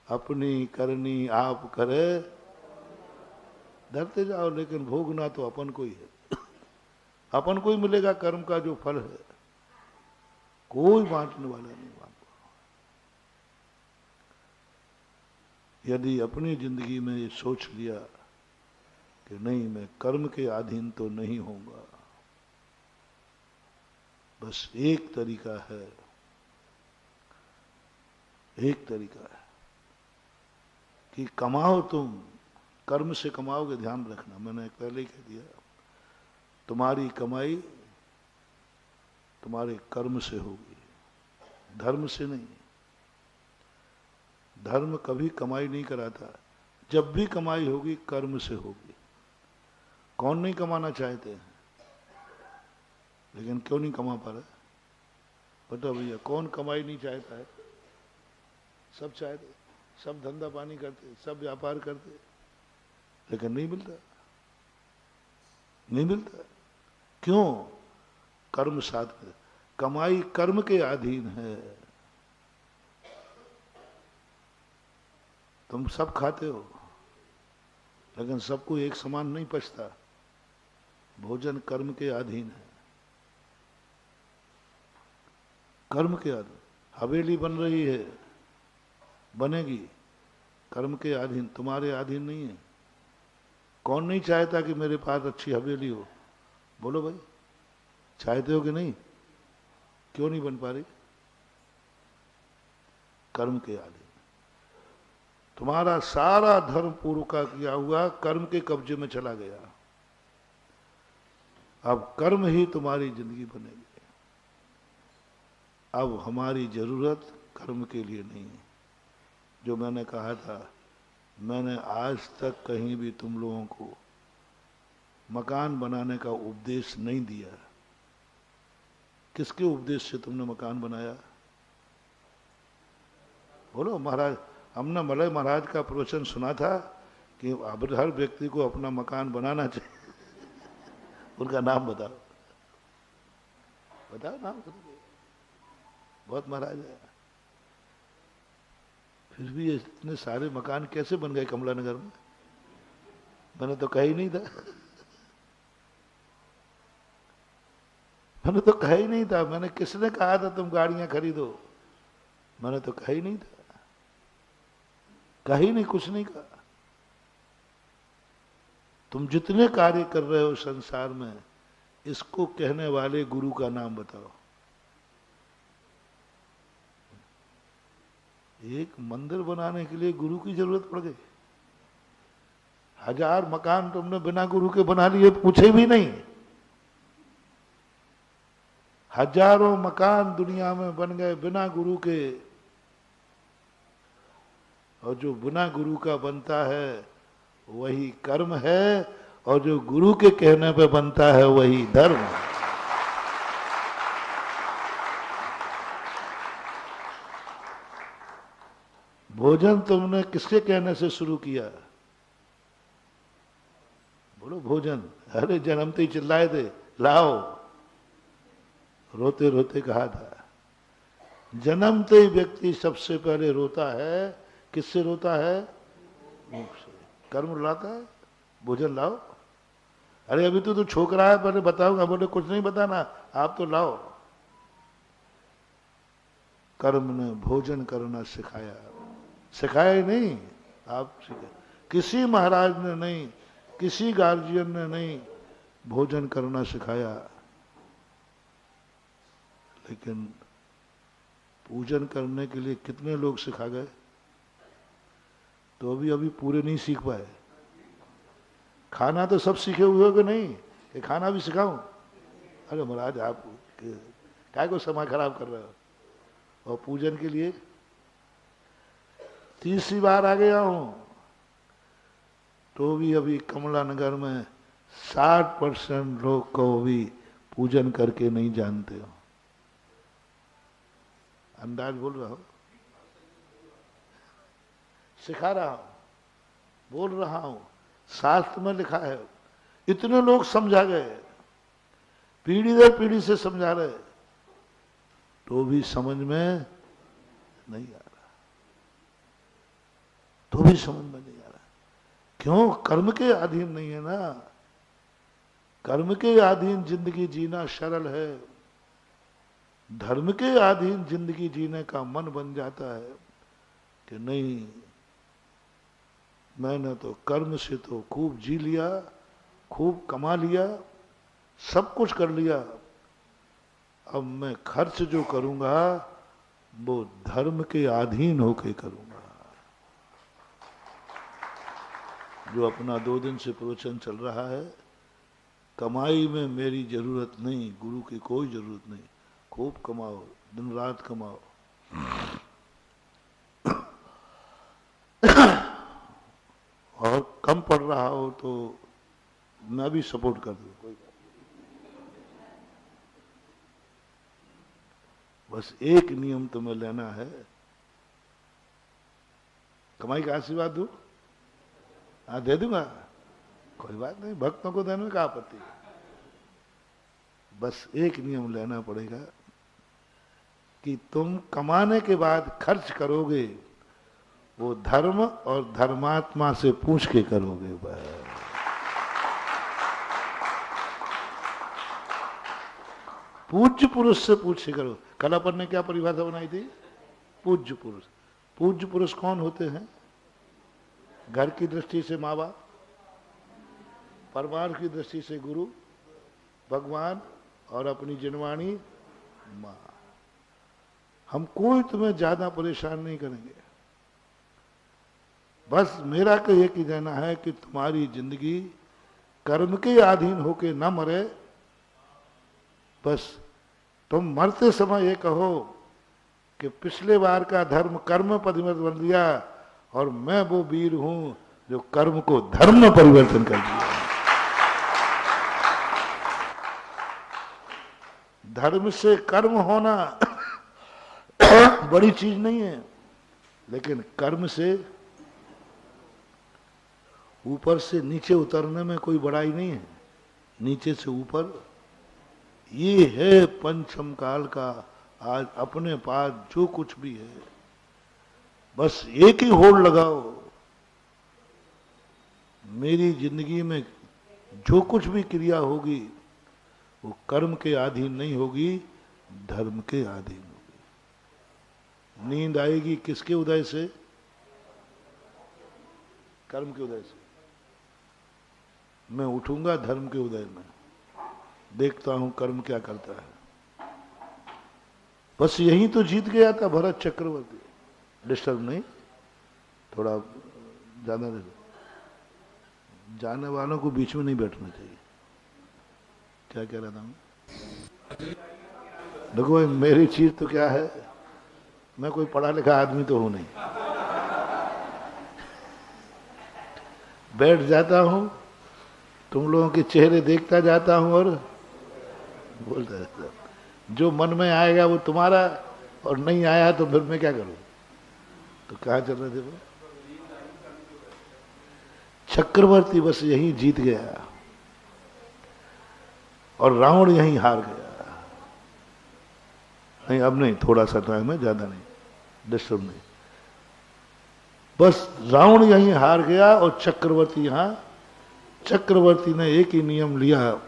अपनी करनी आप करे, डरते जाओ, लेकिन भोगना तो अपन को ही है। अपन को ही मिलेगा कर्म का जो फल है, कोई बांटने वाला नहीं। यदि अपनी जिंदगी में ये सोच लिया कि नहीं, मैं कर्म के अधीन तो नहीं होऊंगा, बस एक तरीका है, एक तरीका है कि कमाओ, तुम कर्म से कमाओगे। ध्यान रखना, मैंने पहले ही कह दिया, तुम्हारी कमाई तुम्हारे कर्म से होगी, धर्म से नहीं। धर्म कभी कमाई नहीं कराता, जब भी कमाई होगी कर्म से होगी। कौन नहीं कमाना चाहते हैं, लेकिन क्यों नहीं कमा पा रहे? बताओ भैया, कौन कमाई नहीं चाहता है? सब चाहते, सब धंधा पानी करते, सब व्यापार करते, लेकिन नहीं मिलता, नहीं मिलता। क्यों? कर्म साथ में, कमाई कर्म के अधीन है। तुम सब खाते हो, लेकिन सबको एक समान नहीं पचता। भोजन कर्म के अधीन है, कर्म के अधीन। हवेली बन रही है, बनेगी, कर्म के अधीन, तुम्हारे अधीन नहीं है। कौन नहीं चाहता कि मेरे पास अच्छी हवेली हो? बोलो भाई, चाहते हो कि नहीं? क्यों नहीं बन पा रही? कर्म के आधीन। तुम्हारा सारा धर्म पूर्व का किया हुआ कर्म के कब्जे में चला गया। अब कर्म ही तुम्हारी जिंदगी बनेगी। अब हमारी जरूरत कर्म के लिए नहीं है। जो मैंने कहा था, मैंने आज तक कहीं भी तुम लोगों को मकान बनाने का उपदेश नहीं दिया। किसके उपदेश से तुमने मकान बनाया? बोलो महाराज। हमने मलय महाराज का प्रवचन सुना था कि अब हर व्यक्ति को अपना मकान बनाना चाहिए। उनका नाम बताओ, बताओ नाम। बहुत महाराज है। फिर भी इतने सारे मकान कैसे बन गए कमला नगर में? मैंने तो कहा ही नहीं था। मैंने तो कहा ही नहीं था। मैंने किसने कहा था तुम गाड़ियां खरीदो? मैंने तो कहा ही नहीं था। कहीं नहीं, कुछ नहीं कहा। तुम जितने कार्य कर रहे हो संसार में, इसको कहने वाले गुरु का नाम बताओ। एक मंदिर बनाने के लिए गुरु की जरूरत पड़ गई। 1000 मकान तुमने बिना गुरु के बना लिए, पूछे भी नहीं। हजारों मकान दुनिया में बन गए बिना गुरु के। और जो बिना गुरु का बनता है वही कर्म है, और जो गुरु के कहने पे बनता है वही धर्म है। भोजन तुमने किसके कहने से शुरू किया? बोलो भोजन। अरे जन्मते ही चिल्लाए थे, लाओ। रोते रोते कहा था। जन्मते ही व्यक्ति सबसे पहले रोता है। किससे रोता है? मुख से। कर्म लाता है, भोजन लाओ। अरे अभी तो तू छोकरा है, पहले बताऊंगा। बोले कुछ नहीं बताना, आप तो लाओ। कर्म ने भोजन करना सिखाया। सिखाया ही नहीं, आप सीखे। किसी महाराज ने नहीं, किसी गार्जियन ने नहीं भोजन करना सिखाया। लेकिन पूजन करने के लिए कितने लोग सिखा गए, तो अभी पूरे नहीं सीख पाए। खाना तो सब सीखे हुए हो कि नहीं? कि खाना भी सिखाऊं? अरे महाराज आप क्या को समय खराब कर रहे हो? और पूजन के लिए तीसरी बार आ गया हूं, तो भी अभी कमला नगर में 60% लोग को भी पूजन करके नहीं जानते हो। अंदाज बोल रहा हो? सिखा रहा हूं, बोल रहा हूं। शास्त्र में लिखा है। इतने लोग समझा गए, पीढ़ी दर पीढ़ी से समझा रहे, तो भी समझ में नहीं आ रहा। तो भी समझ में नहीं आ रहा। क्यों? कर्म के अधीन नहीं है ना। कर्म के अधीन जिंदगी जीना सरल है। धर्म के अधीन जिंदगी जीने का मन बन जाता है कि नहीं, मैंने तो कर्म से तो खूब जी लिया, खूब कमा लिया, सब कुछ कर लिया। अब मैं खर्च जो करूंगा वो धर्म के अधीन होके करूंगा। जो अपना 2 दिन से प्रवचन चल रहा है, कमाई में मेरी जरूरत नहीं, गुरु की कोई जरूरत नहीं। खूब कमाओ, दिन रात कमाओ। और कम पड़ रहा हो तो मैं भी सपोर्ट कर दूं, कोई बात नहीं। बस एक नियम तुम्हें लेना है। कमाई का आशीर्वाद दूं? हाँ दे दूंगा, कोई बात नहीं। भक्तों को देने में क्या आपत्ति है? बस एक नियम लेना पड़ेगा कि तुम कमाने के बाद खर्च करोगे, वो धर्म और धर्मात्मा से पूछ के करोगे। पूज्य पुरुष से पूछ के करो। कल अपन ने क्या परिभाषा बनाई थी? पूज्य पुरुष। पूज्य पुरुष कौन होते हैं? घर की दृष्टि से माँ बाप, परिवार की दृष्टि से गुरु, भगवान, और अपनी जिनवाणी मां। हम कोई तुम्हें ज्यादा परेशान नहीं करेंगे। बस मेरा तो एक ही कहना है कि तुम्हारी जिंदगी कर्म के अधीन होके न मरे। बस तुम मरते समय ये कहो कि पिछले बार का धर्म कर्म परिवर्तन बन दिया और मैं वो वीर हूं जो कर्म को धर्म में परिवर्तन कर दिया। धर्म से कर्म होना बड़ी चीज नहीं है, लेकिन कर्म से ऊपर से नीचे उतरने में कोई बड़ाई नहीं है। नीचे से ऊपर ये है पंचम काल का आज अपने पास जो कुछ भी है। बस एक ही होड़ लगाओ, मेरी जिंदगी में जो कुछ भी क्रिया होगी वो कर्म के अधीन नहीं होगी, धर्म के अधीन होगी। नींद आएगी किसके उदय से? कर्म के उदय से। मैं उठूंगा धर्म के उदय में, देखता हूं कर्म क्या करता है। बस यही तो जीत गया था भरत चक्रवर्ती। डिस्टर्ब नहीं, थोड़ा जाना दे दो। जाने वालों को बीच में नहीं बैठना चाहिए। क्या कह रहा था मैं? देखो भाई, मेरी चीज तो क्या है, मैं कोई पढ़ा लिखा आदमी तो हूं नहीं। बैठ जाता हूं, तुम लोगों के चेहरे देखता जाता हूं और बोलता रहता हूं। जो मन में आएगा वो तुम्हारा, और नहीं आया तो फिर मैं क्या करूं? तो कहाँ चल रहे थे वो? चक्रवर्ती बस यही जीत गया और रावण यहीं हार गया। नहीं अब नहीं, थोड़ा सा टाइम है, ज्यादा नहीं, डिस्टर्ब नहीं। बस रावण यहीं हार गया और चक्रवर्ती यहां। चक्रवर्ती ने एक ही नियम लिया,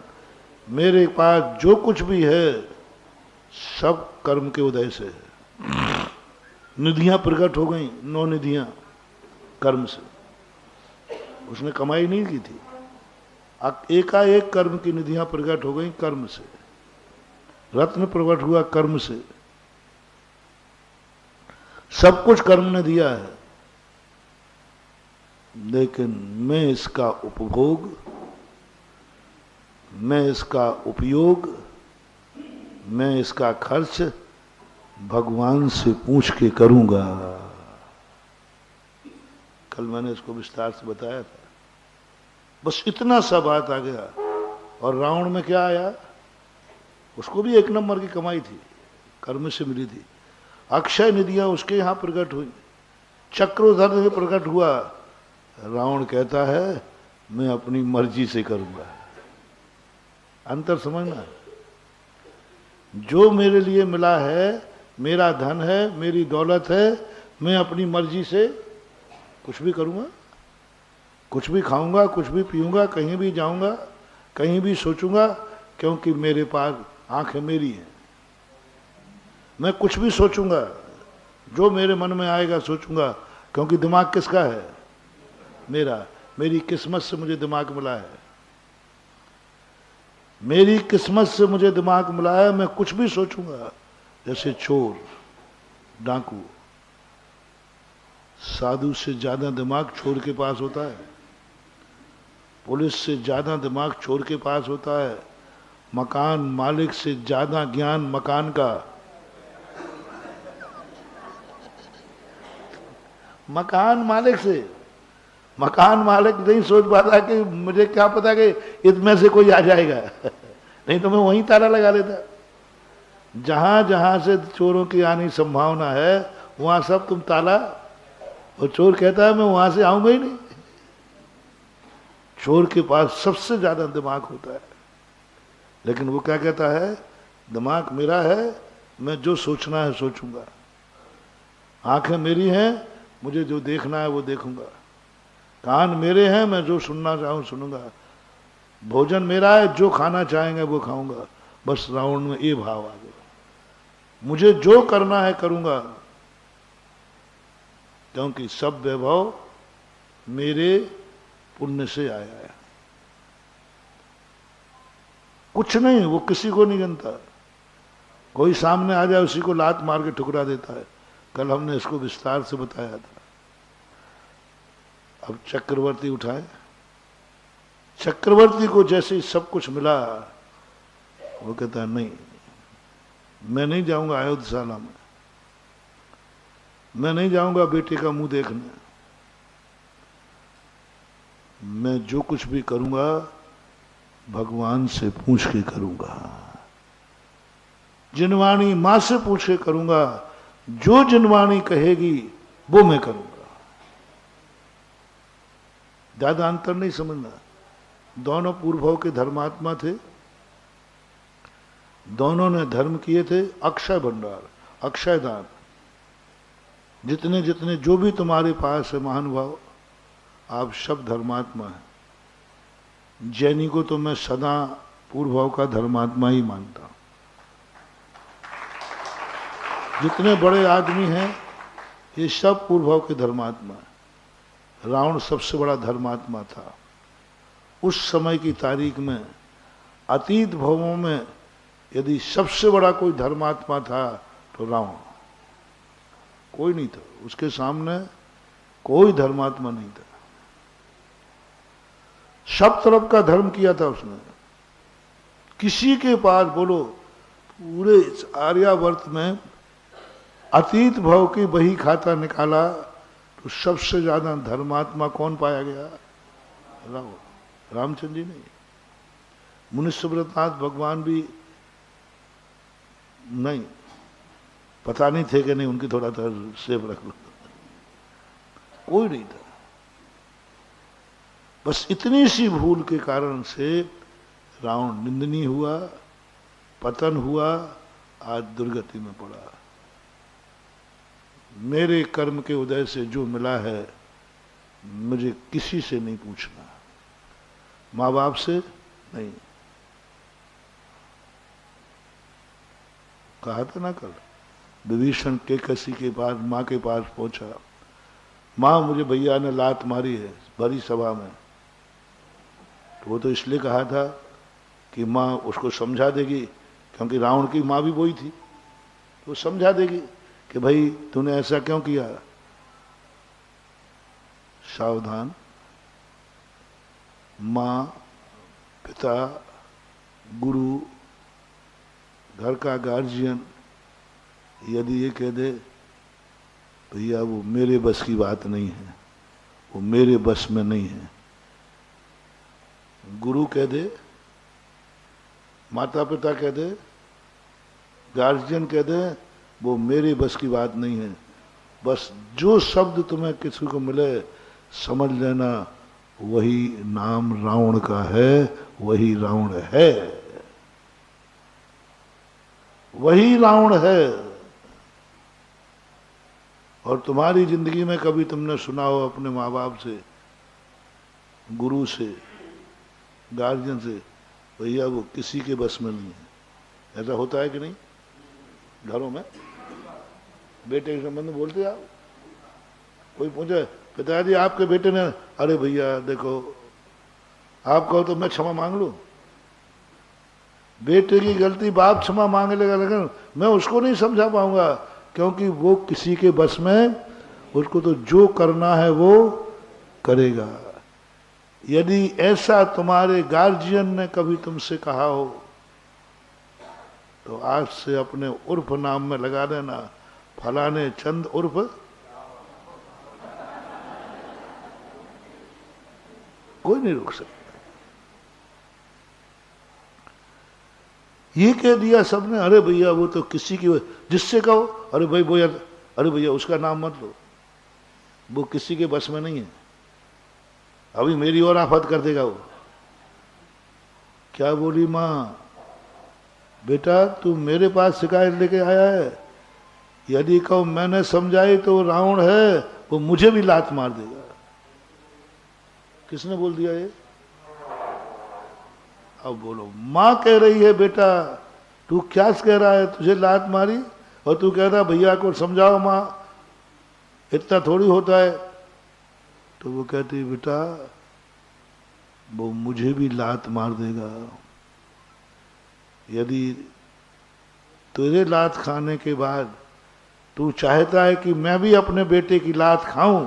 मेरे पास जो कुछ भी है सब कर्म के उदय से है। निधियां प्रकट हो गई, 9 निधियां कर्म से। उसने कमाई नहीं की थी, एकाएक कर्म की निधियां प्रकट हो गई कर्म से। रत्न प्रकट हुआ कर्म से। सब कुछ कर्म ने दिया है, लेकिन मैं इसका उपभोग, मैं इसका उपयोग, मैं इसका खर्च भगवान से पूछ के करूंगा। कल मैंने इसको विस्तार से बताया था। बस इतना सा बात आ गया। और रावण में क्या आया? उसको भी 1 नंबर की कमाई थी, कर्म से मिली थी। अक्षय निधियां उसके यहां प्रकट हुई, चक्रोधर से प्रकट हुआ। रावण कहता है मैं अपनी मर्जी से करूंगा। अंतर समझना, जो मेरे लिए मिला है, मेरा धन है, मेरी दौलत है, मैं अपनी मर्जी से कुछ भी करूंगा, कुछ भी खाऊंगा, कुछ भी पीऊंगा, कहीं भी जाऊंगा, कहीं भी सोचूंगा, क्योंकि मेरे पास आंखें मेरी हैं। मैं कुछ भी सोचूंगा, जो मेरे मन में आएगा सोचूंगा, क्योंकि दिमाग किसका है? मेरा। मेरी किस्मत से मुझे दिमाग मिला है, मेरी किस्मत से मुझे दिमाग मिला है। मैं कुछ भी सोचूंगा। जैसे चोर, डाकू, साधु से ज्यादा दिमाग चोर के पास होता है, पुलिस से ज्यादा दिमाग चोर के पास होता है, मकान मालिक से ज्यादा ज्ञान मकान का। मकान मालिक से, मकान मालिक नहीं सोच पाता कि मुझे क्या पता कि इसमें से कोई आ जाएगा, नहीं तो मैं वहीं ताला लगा लेता। जहां जहां से चोरों की आने की संभावना है वहां सब तुम ताला। और चोर कहता है मैं वहां से आऊंगा ही नहीं। चोर के पास सबसे ज्यादा दिमाग होता है, लेकिन वो क्या कहता है? दिमाग मेरा है, मैं जो सोचना है सोचूंगा। आंखें मेरी हैं, मुझे जो देखना है वो देखूंगा। कान मेरे हैं, मैं जो सुनना चाहूं सुनूंगा। भोजन मेरा है, जो खाना चाहेंगे वो खाऊंगा। बस रावण में ये भाव आ गया, मुझे जो करना है करूंगा, क्योंकि सब वैभव मेरे पुण्य से आया है। कुछ नहीं, वो किसी को नहीं गिनता। कोई सामने आ जाए उसी को लात मार के ठुकरा देता है। कल हमने इसको विस्तार से बताया था। अब चक्रवर्ती उठाए, चक्रवर्ती को जैसे ही सब कुछ मिला वो कहता है नहीं, मैं नहीं जाऊंगा अयोध्यशाला में, मैं नहीं जाऊंगा बेटे का मुंह देखने, मैं जो कुछ भी करूंगा भगवान से पूछ के करूंगा, जिनवाणी मां से पूछ के करूंगा, जो जिनवाणी कहेगी वो मैं करूंगा। ज्यादा अंतर नहीं समझना। दोनों पूर्वों के धर्मात्मा थे, दोनों ने धर्म किए थे अक्षय भंडार, अक्षय दान। जितने जितने जो भी तुम्हारे पास है महानुभाव, आप सब धर्मात्मा हैं। जैनी को तो मैं सदा पूर्वभाव का धर्मात्मा ही मानता हूं। जितने बड़े आदमी हैं ये सब पूर्वभाव के धर्मात्मा हैं। रावण सबसे बड़ा धर्मात्मा था उस समय की तारीख में। अतीत भवों में यदि सबसे बड़ा कोई धर्मात्मा था तो रावण, कोई नहीं था उसके सामने, कोई धर्मात्मा नहीं था। सब तरफ का धर्म किया था उसने। किसी के पास बोलो पूरे आर्यावर्त में अतीत भव की बही खाता निकाला तो सबसे ज्यादा धर्मात्मा कौन पाया गया? रावण, रामचंद्र जी नहीं। मुनिष्यव्रतनाथ भगवान भी नहीं, पता नहीं थे कि नहीं, उनकी थोड़ा सा सेव रख लो, कोई नहीं था। बस इतनी सी भूल के कारण से रावण निंदनीय हुआ, पतन हुआ, आज दुर्गति में पड़ा। मेरे कर्म के उदय से जो मिला है मुझे किसी से नहीं पूछना, माँ बाप से नहीं। कहा था ना कल, विभीषण के कसी के पास माँ के पास पहुंचा, माँ मुझे भैया ने लात मारी है भरी सभा में। तो वो तो इसलिए कहा था कि माँ उसको समझा देगी, क्योंकि रावण की माँ भी वही थी, तो समझा देगी कि भाई तूने ऐसा क्यों किया। सावधान, माँ, पिता, गुरु, घर का गार्जियन यदि ये कह दे भैया वो मेरे बस की बात नहीं है, वो मेरे बस में नहीं है, गुरु कह दे, माता पिता कह दे, गार्जियन कह दे, वो मेरे बस की बात नहीं है, बस जो शब्द तुम्हें किसी को मिले समझ लेना वही नाम रावण का है, वही रावण है, वही रावण है। और तुम्हारी जिंदगी में कभी तुमने सुना हो अपने माँ बाप से, गुरु से, गार्जियन से, भैया वो किसी के बस में नहीं है। ऐसा होता है कि नहीं? घरों में बेटे के संबंध में बोलते आप, कोई पूछे पिताजी आपके बेटे ने, अरे भैया देखो आप कहो तो मैं क्षमा मांग लूं। बेटे की गलती बाप क्षमा मांग लेगा, लेकिन मैं उसको नहीं समझा पाऊंगा, क्योंकि वो किसी के बस में, उसको तो जो करना है वो करेगा। यदि ऐसा तुम्हारे गार्जियन ने कभी तुमसे कहा हो तो आज से अपने उर्फ नाम में लगा देना, फलाने चंद उर्फ, कोई नहीं रोक सकता। ये कह दिया सबने, अरे भैया वो तो किसी की, जिससे कहो अरे भाई वो यार, अरे भैया उसका नाम मत लो, वो किसी के बस में नहीं है, अभी मेरी और आफत कर देगा वो। क्या बोली माँ, बेटा तू मेरे पास शिकायत लेके आया है, यदि कहो मैंने समझाई तो रावण है, वो मुझे भी लात मार देगा। किसने बोल दिया ये? अब बोलो, माँ कह रही है बेटा तू क्या कह रहा है, तुझे लात मारी और तू कह रहा भैया को समझाओ माँ, इतना थोड़ी होता है। तो वो कहती बेटा वो मुझे भी लात मार देगा, यदि तेरे लात खाने के बाद तू चाहता है कि मैं भी अपने बेटे की लात खाऊं,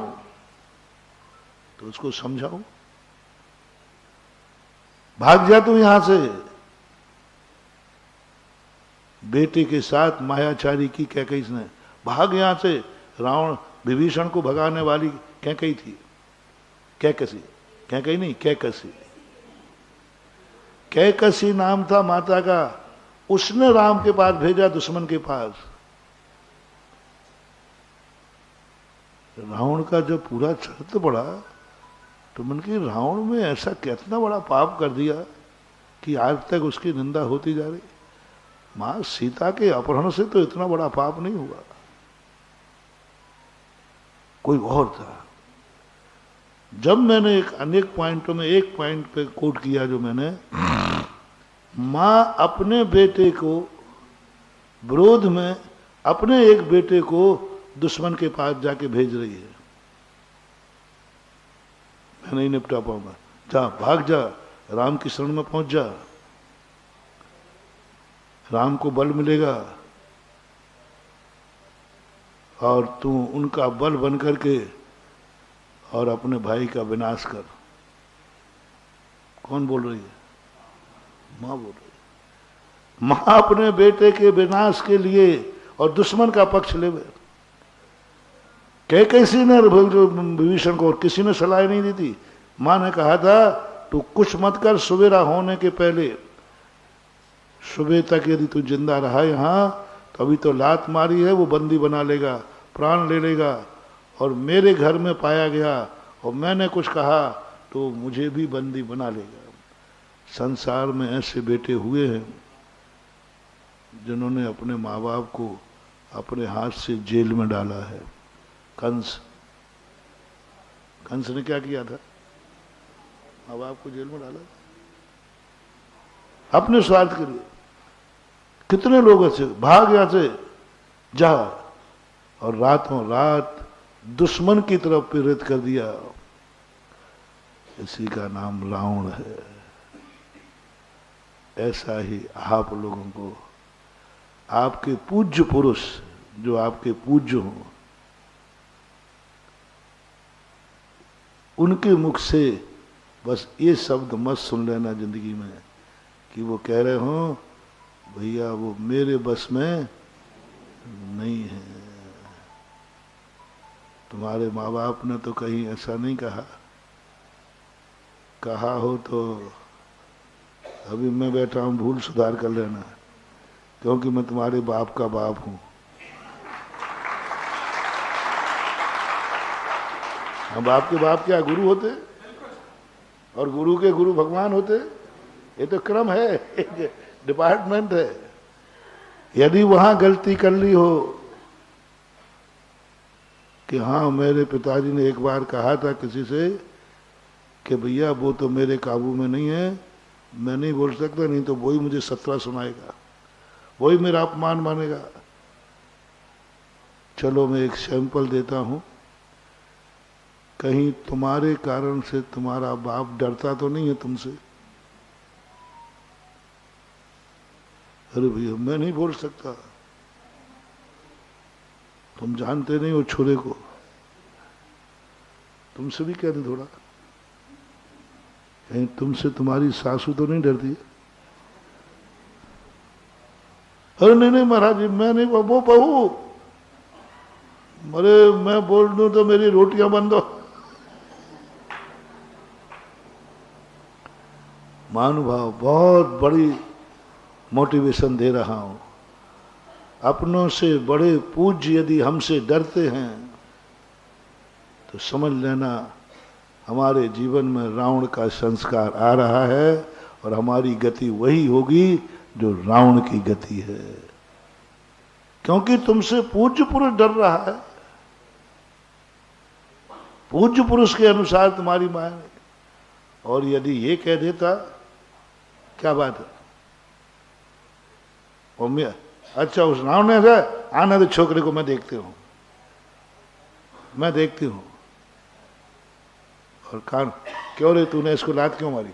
तो उसको समझाओ, भाग जा तू यहां से। बेटे के साथ मायाचारी की कैकई ने, भाग यहां से। रावण विभीषण को भगाने वाली कैकई थी, कैकसी, कैकई नहीं कैकसी, कैकसी नाम था माता का। उसने राम के पास भेजा, दुश्मन के पास। रावण का जब पूरा चरित्र पड़ा तो मन की रावण में ऐसा कितना बड़ा पाप कर दिया कि आज तक उसकी निंदा होती जा रही। मां सीता के अपहरण से तो इतना बड़ा पाप नहीं हुआ, कोई और था। जब मैंने एक अनेक पॉइंटों में एक पॉइंट पे कोट किया, जो मैंने, मां अपने बेटे को विरोध में अपने एक बेटे को दुश्मन के पास जाके भेज रही है, मैं नहीं निपटा पाऊंगा, जा भाग जा, राम की शरण में पहुंच जा, राम को बल मिलेगा और तू उनका बल बन करके और अपने भाई का विनाश कर। कौन बोल रही है? मां बोल रही है। मां अपने बेटे के विनाश के लिए और दुश्मन का पक्ष ले। कैकसी ने विभीषण को और किसी ने सलाह नहीं दी थी। मां ने कहा था तू कुछ मत कर, सवेरा होने के पहले, सुबह तक यदि तू जिंदा रहा यहां तो अभी तो लात मारी है, वो बंदी बना लेगा, प्राण ले लेगा, और मेरे घर में पाया गया और मैंने कुछ कहा तो मुझे भी बंदी बना लेगा। संसार में ऐसे बेटे हुए हैं जिन्होंने अपने माँ बाप को अपने हाथ से जेल में डाला है। कंस ने क्या किया था? माँ बाप को जेल में डाला अपने स्वार्थ के लिए। कितने लोग ऐसे, भाग यहां से जा, और रातों रात दुश्मन की तरफ प्रेरित कर दिया। इसी का नाम रावण है। ऐसा ही आप लोगों को आपके पूज्य पुरुष, जो आपके पूज्य हों, उनके मुख से बस ये शब्द मत सुन लेना जिंदगी में कि वो कह रहे हो भैया वो मेरे बस में नहीं है। तुम्हारे माँ बाप ने तो कहीं ऐसा नहीं कहा, कहा हो तो अभी मैं बैठा हूं, भूल सुधार कर लेना, क्योंकि मैं तुम्हारे बाप का बाप हूं। हम आपके बाप क्या गुरु होते, और गुरु के गुरु भगवान होते? ये तो क्रम है, एक डिपार्टमेंट है। यदि वहां गलती कर ली हो कि हाँ मेरे पिताजी ने एक बार कहा था किसी से कि भैया वो तो मेरे काबू में नहीं है, मैं नहीं बोल सकता, नहीं तो वही मुझे 17 सुनाएगा, वही मेरा अपमान मानेगा। चलो मैं एक सैंपल देता हूं, कहीं तुम्हारे कारण से तुम्हारा बाप डरता तो नहीं है तुमसे? अरे भैया मैं नहीं बोल सकता, तुम जानते नहीं हो छोरे को, तुमसे भी कह दे थोड़ा, कहीं तुमसे तुम्हारी सासू तो नहीं डरती है? अरे नहीं नहीं महाराज जी मैं नहीं, वो बहू, अरे मैं बोल दूं तो मेरी रोटियां बंद हो। महानुभाव बहुत बड़ी मोटिवेशन दे रहा हूं। अपनों से बड़े पूज्य यदि हमसे डरते हैं तो समझ लेना हमारे जीवन में रावण का संस्कार आ रहा है, और हमारी गति वही होगी जो रावण की गति है, क्योंकि तुमसे पूज्य पुरुष डर रहा है। पूज्य पुरुष के अनुसार तुम्हारी माया नहीं। और यदि ये कह देता क्या बात है, मम्मी अच्छा उस रावण ने ऐसा, आने दे छोकरे को, मैं देखती हूं, मैं देखती हूं। और कान, क्यों रे तूने इसको लात क्यों मारी,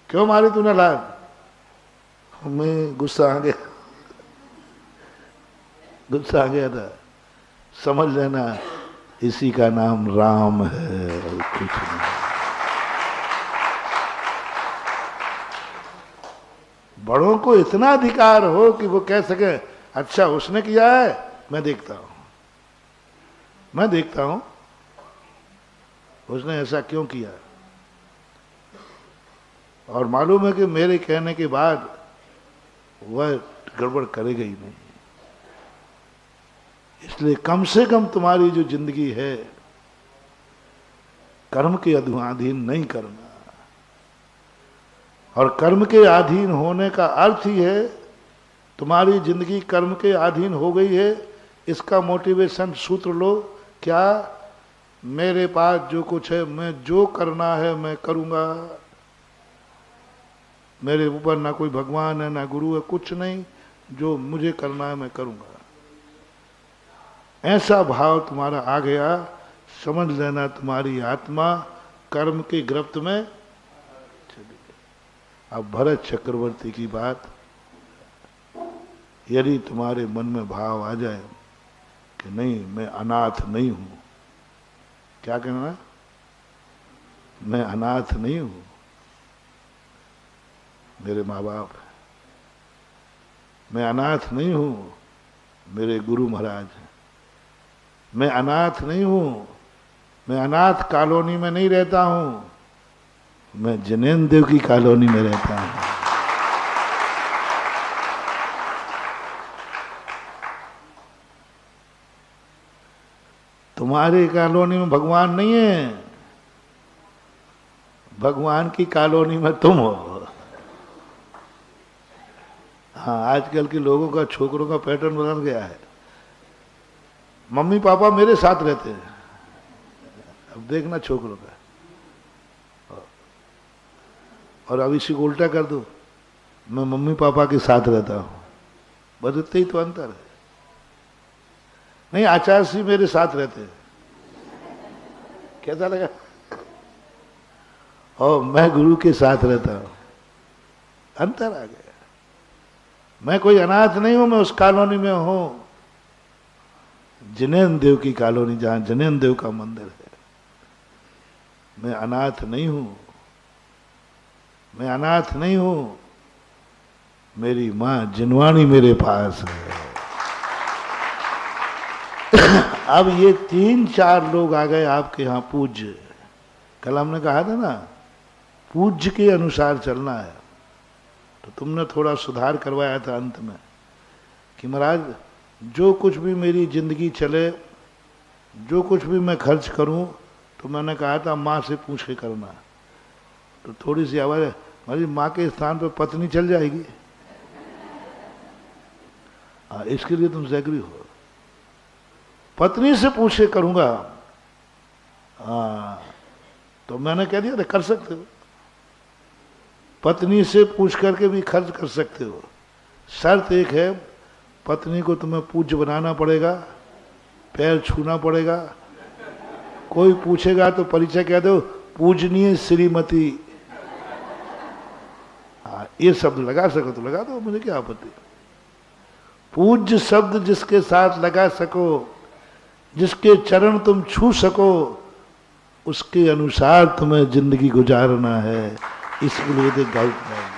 क्यों मारी तूने लात? मैं गुस्सा आ गया, गुस्सा आ गया था। समझ लेना इसी का नाम राम है और कुछ नहीं। बड़ों को इतना अधिकार हो कि वो कह सके अच्छा उसने किया है, मैं देखता हूं, मैं देखता हूं उसने ऐसा क्यों किया, और मालूम है कि मेरे कहने के बाद वह गड़बड़ करेगा ही नहीं। इसलिए कम से कम तुम्हारी जो जिंदगी है कर्म के अधीन नहीं करना। और कर्म के अधीन होने का अर्थ ही है तुम्हारी जिंदगी कर्म के अधीन हो गई है। इसका मोटिवेशन सूत्र लो, क्या? मेरे पास जो कुछ है, मैं जो करना है मैं करूंगा। मेरे ऊपर ना कोई भगवान है ना गुरु है, कुछ नहीं, जो मुझे करना है मैं करूंगा। ऐसा भाव तुम्हारा आ गया, समझ लेना तुम्हारी आत्मा कर्म की गिरफ्त में चली गई। अब भरत चक्रवर्ती की बात, यदि तुम्हारे मन में भाव आ जाए कि नहीं मैं अनाथ नहीं हूं, क्या कहना है? मैं अनाथ नहीं हूं, मेरे माँ बाप हैं। मैं अनाथ नहीं हूं, मेरे गुरु महाराज हैं। मैं अनाथ नहीं हूं, मैं अनाथ कॉलोनी में नहीं रहता हूं, मैं जैनेन्द्र देव की कॉलोनी में रहता हूं। तुम्हारी कॉलोनी में भगवान नहीं है, भगवान की कॉलोनी में तुम हो। हाँ, आजकल के लोगों का, छोकरों का पैटर्न बदल गया है। मम्मी पापा मेरे साथ रहते हैं, अब देखना छोकरों का। और अब इसी को उल्टा कर दो, मैं मम्मी पापा के साथ रहता हूं, बस इतना ही तो अंतर है। नहीं, आचार्य श्री मेरे साथ रहते हैं, कैसा लगा? और मैं गुरु के साथ रहता हूं, अंतर आ गया। मैं कोई अनाथ नहीं हूं, मैं उस कॉलोनी में हूं, जैनेन्द्र देव की कॉलोनी, जहां जैनेन्द्र देव का मंदिर है। मैं अनाथ नहीं हूं, मैं अनाथ नहीं हूं, मेरी मां जिनवाणी मेरे पास है। अब ये 3-4 लोग आ गए आपके यहां पूज्य। कल हमने कहा था ना, पूज्य के अनुसार चलना है, तो तुमने थोड़ा सुधार करवाया था अंत में कि महाराज जो कुछ भी मेरी जिंदगी चले, जो कुछ भी मैं खर्च करूं, तो मैंने कहा था माँ से पूछ के करना। तो थोड़ी सी आवाज, हमारी माँ के स्थान पर पत्नी चल जाएगी। हाँ, इसके लिए तुम एग्री हो, पत्नी से पूछ के करूंगा। हाँ, तो मैंने कह दिया कर सकते हो, पत्नी से पूछ करके भी खर्च कर सकते हो। शर्त एक है, पत्नी को तुम्हें पूज्य बनाना पड़ेगा, पैर छूना पड़ेगा। कोई पूछेगा तो परिचय कह दो, पूजनीय श्रीमती। हाँ, ये शब्द लगा सको तो लगा दो, मुझे क्या आपत्ति। पूज्य शब्द जिसके साथ लगा सको, जिसके चरण तुम छू सको, उसके अनुसार तुम्हें जिंदगी गुजारना है। इसके लिए तो गाइडलाइन।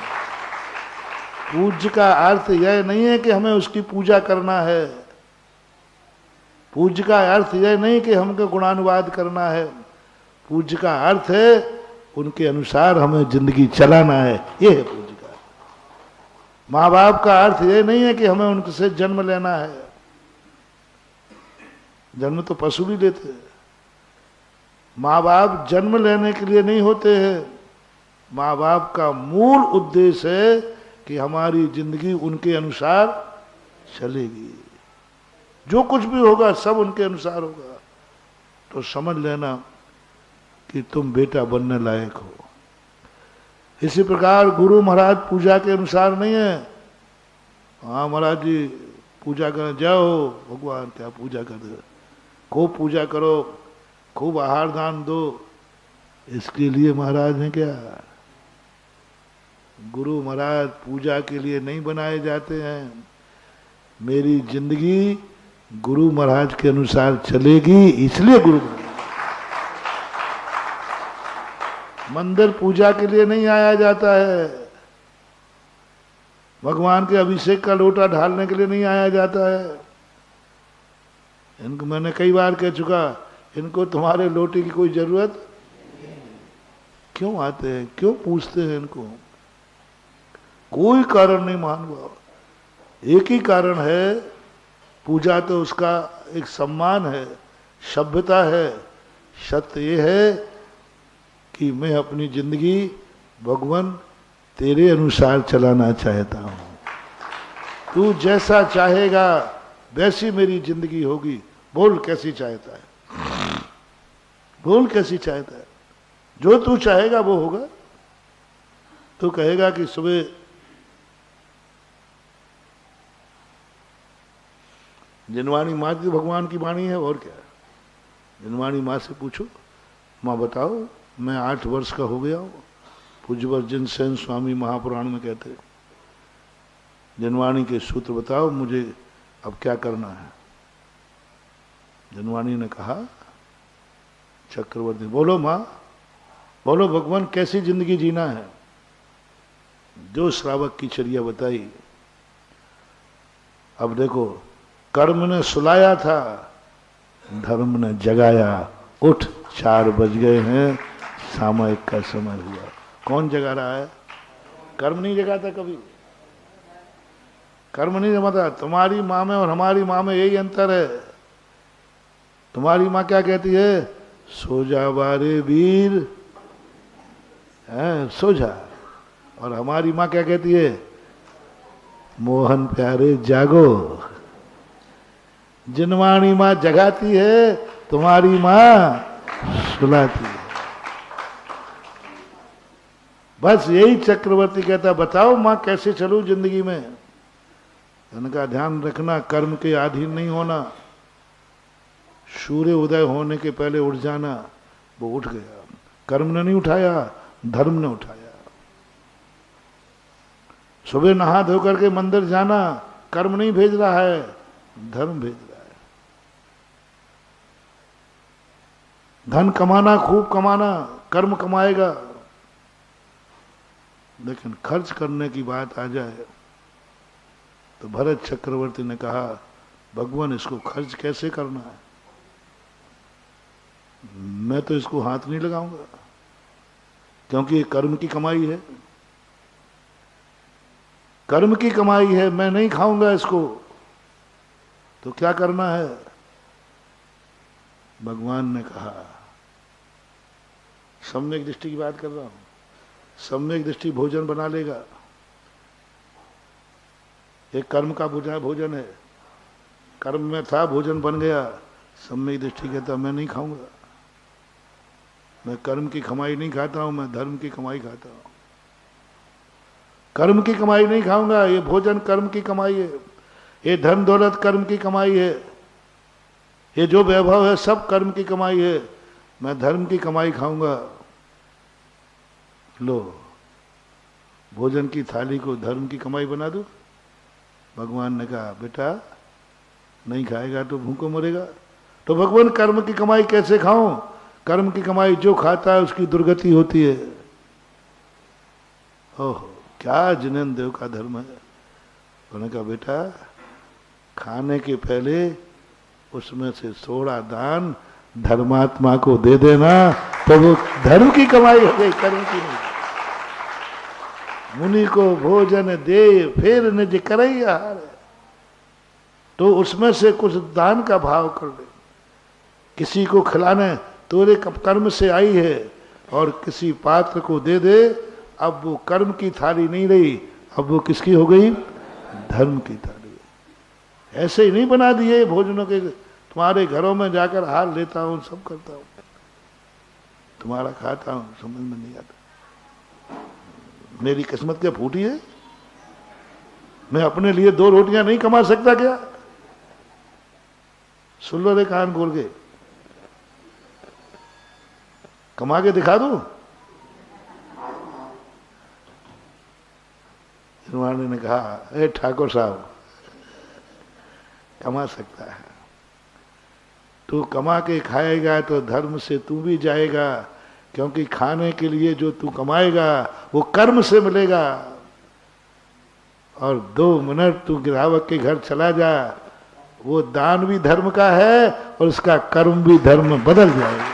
पूज्य का अर्थ यह नहीं है कि हमें उसकी पूजा करना है, पूज्य का अर्थ यह नहीं कि हमको गुणानुवाद करना है, पूज्य का अर्थ है उनके अनुसार हमें जिंदगी चलाना है, ये है पूज्य का। माँ बाप का अर्थ यह नहीं है कि हमें उनसे जन्म लेना है, जन्म तो पशु भी लेते हैं। माँ बाप जन्म लेने के लिए नहीं होते हैं, माँ बाप का मूल उद्देश्य है कि हमारी जिंदगी उनके अनुसार चलेगी। जो कुछ भी होगा सब उनके अनुसार होगा। तो समझ लेना कि तुम बेटा बनने लायक हो। इसी प्रकार गुरु महाराज पूजा के अनुसार नहीं है। हाँ महाराज जी पूजा करने जाओ, भगवान क्या पूजा कर दो, खूब पूजा करो, खूब आहार दान दो। इसके लिए महाराज ने क्या गुरु महाराज पूजा के लिए नहीं बनाए जाते हैं। मेरी जिंदगी गुरु महाराज के अनुसार चलेगी, इसलिए गुरु महाराज। मंदिर पूजा के लिए नहीं आया जाता है, भगवान के अभिषेक का लोटा ढालने के लिए नहीं आया जाता है। इनको मैंने कई बार कह चुका, इनको तुम्हारे लोटे की कोई जरूरत। क्यों आते हैं, क्यों पूछते हैं इनको? कोई कारण नहीं मान भाव, एक ही कारण है, पूजा तो उसका एक सम्मान है, सभ्यता है। सत्य ये है कि मैं अपनी जिंदगी भगवान तेरे अनुसार चलाना चाहता हूं। तू जैसा चाहेगा वैसी मेरी जिंदगी होगी। बोल कैसी चाहता है, बोल कैसी चाहता है। जो तू चाहेगा वो होगा। तू कहेगा कि सुबह जिनवाणी माँ की भगवान की वाणी है, और क्या। जिनवाणी माँ से पूछो, माँ बताओ मैं 8 वर्ष का हो गया हूँ। पूज्यवर जिनसेन स्वामी महापुराण में कहते हैं, जिनवाणी के सूत्र बताओ मुझे अब क्या करना है। जिनवाणी ने कहा, चक्रवर्ती बोलो माँ, बोलो भगवान कैसी जिंदगी जीना है। जो श्रावक की चर्या बताई। अब देखो, कर्म ने सुलाया था, धर्म ने जगाया। उठ, 4 बज गए हैं, सामयिक का समय हुआ। कौन जगा रहा है? कर्म नहीं जगाता कभी, कर्म नहीं जमाता। तुम्हारी माँ में और हमारी माँ में यही अंतर है। तुम्हारी माँ क्या कहती है? सो जा बारे वीर, है सो जा। और हमारी माँ क्या कहती है? मोहन प्यारे जागो। जिनवाणी माँ जगाती है, तुम्हारी माँ सुलाती है। बस यही चक्रवर्ती कहता, बताओ माँ कैसे चलूं जिंदगी में। उनका ध्यान रखना, कर्म के अधीन नहीं होना। सूर्य उदय होने के पहले उठ जाना। वो उठ गया, कर्म ने नहीं उठाया, धर्म ने उठाया। सुबह नहा धो करके मंदिर जाना, कर्म नहीं भेज रहा है, धर्म भेज रहा है। धन कमाना, खूब कमाना, कर्म कमाएगा। लेकिन खर्च करने की बात आ जाए तो भरत चक्रवर्ती ने कहा, भगवान इसको खर्च कैसे करना है? मैं तो इसको हाथ नहीं लगाऊंगा, क्योंकि ये कर्म की कमाई है, कर्म की कमाई है। मैं नहीं खाऊंगा इसको। तो क्या करना है? भगवान ने कहा, सम्यक दृष्टि की बात कर रहा हूं, सम्यक दृष्टि भोजन बना लेगा। एक कर्म का भोजन है, कर्म में था, भोजन बन गया। सम्यक दृष्टि कहता मैं नहीं खाऊंगा, मैं कर्म की कमाई नहीं खाता हूं, मैं धर्म की कमाई खाता हूं। कर्म की कमाई नहीं खाऊंगा, ये भोजन कर्म की कमाई है, ये धन दौलत कर्म की कमाई है, ये जो वैभव है सब कर्म की कमाई है। मैं धर्म की कमाई खाऊंगा। लो, भोजन की थाली को धर्म की कमाई बना दो। भगवान ने कहा, बेटा नहीं खाएगा तो भूखों मरेगा। तो भगवान कर्म की कमाई कैसे खाऊं? कर्म की कमाई जो खाता है उसकी दुर्गति होती है। ओहो, क्या जिनेन्द्र देव का धर्म है। उन्होंने कहा, बेटा खाने के पहले उसमें से थोड़ा दान धर्मात्मा को दे देना, तो वो धर्म की कमाई हो गई, कर्म की नहीं। मुनि को भोजन दे फिर निज करई आहार, तो उसमें से कुछ दान का भाव कर दे। किसी को खिलाने तोरे कर्म से आई है, और किसी पात्र को दे दे। अब वो कर्म की थाली नहीं रही, अब वो किसकी हो गई? धर्म की थाली। ऐसे ही नहीं बना दिए भोजनों के। तुम्हारे घरों में जाकर हार लेता हूं, सब करता हूं, तुम्हारा खाता हूं, समझ में नहीं आता। मेरी किस्मत क्या फूटी है? मैं अपने लिए 2 रोटियां नहीं कमा सकता क्या? सुन लो रे कान खोल के, कमा के दिखा दूं? निर्वाणी ने कहा, ए ठाकुर साहब, कमा सकता है, तू कमा के खाएगा तो धर्म से तू भी जाएगा, क्योंकि खाने के लिए जो तू कमाएगा वो कर्म से मिलेगा। और 2 मिनट तू ग्राहक के घर चला जा, वो दान भी धर्म का है और उसका कर्म भी धर्म बदल जाएगा।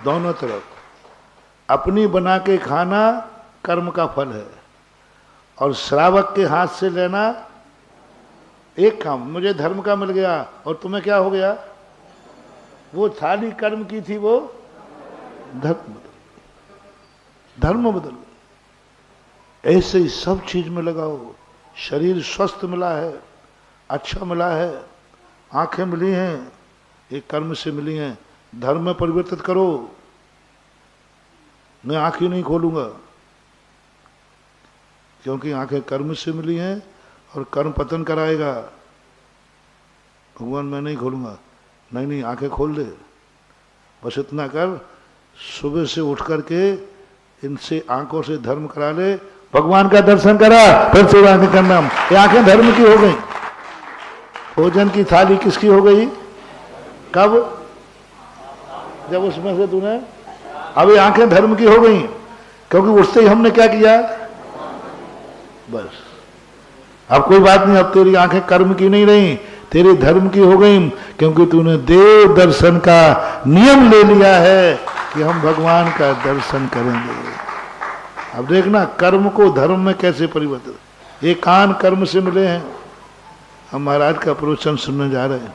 दोनों तरफ अपनी बना के खाना कर्म का फल है, और श्रावक के हाथ से लेना एक काम, मुझे धर्म का मिल गया और तुम्हें क्या हो गया, वो थाली कर्म की थी, वो धर्म बदल। ऐसे ही सब चीज में लगाओ। शरीर स्वस्थ मिला है, अच्छा मिला है, आंखें मिली हैं, ये कर्म से मिली हैं, धर्म में परिवर्तित करो। मैं आंखें नहीं खोलूंगा, क्योंकि आंखें कर्म से मिली हैं और कर्म पतन कराएगा। भगवान मैं नहीं खोलूंगा, नहीं नहीं आंखें खोल दे, बस इतना कर, सुबह से उठ करके इनसे आंखों से धर्म करा ले, भगवान का दर्शन करा, फिर से आंखें करना। ये आंखें धर्म की हो गई। भोजन की थाली किसकी हो गई, कब, जब उसमें से तूने, अब ये आंखें धर्म की हो गई, क्योंकि उससे ही हमने क्या किया, बस अब कोई बात नहीं, अब तेरी आंखें कर्म की नहीं रही, तेरी धर्म की हो गई, क्योंकि तूने देव दर्शन का नियम ले लिया है कि हम भगवान का दर्शन करेंगे। अब देखना कर्म को धर्म में कैसे परिवर्तित। ये कान कर्म से मिले हैं, हम महाराज का प्रवचन सुनने जा रहे हैं।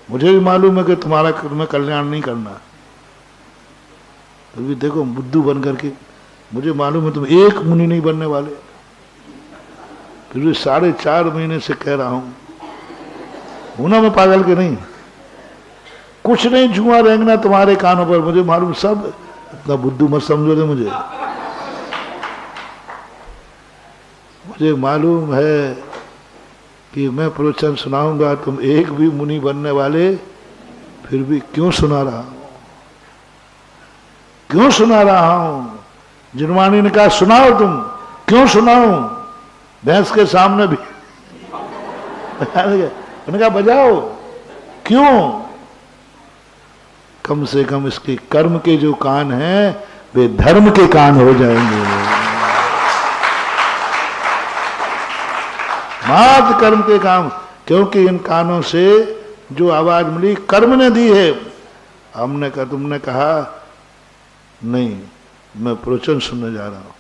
मुझे भी मालूम है कि तुम्हारा कर्म कल्याण नहीं करना, तो भी देखो बुद्धू बन करके, मुझे मालूम है तुम एक मुनि नहीं बनने वाले, फिर भी 4.5 महीने से कह रहा हूं, होना मैं पागल के नहीं, कुछ नहीं जुआ रेंगना तुम्हारे कानों पर, मुझे मालूम सब, इतना बुद्धू मत समझो दे मुझे मालूम है कि मैं प्रवचन सुनाऊंगा, तुम एक भी मुनि बनने वाले, फिर भी क्यों सुना रहा हूं, क्यों सुना रहा हूं। जिनवाणी ने कहा सुनाओ, तुम क्यों सुनाओ, भैंस के सामने भी उन्होंने कहा बजाओ, क्यों, कम से कम इसके कर्म के जो कान हैं वे धर्म के कान हो जाएंगे। मात्र कर्म के काम, क्योंकि इन कानों से जो आवाज मिली कर्म ने दी है। हमने कहा, तुमने कहा नहीं मैं प्रवचन सुनने जा रहा हूं,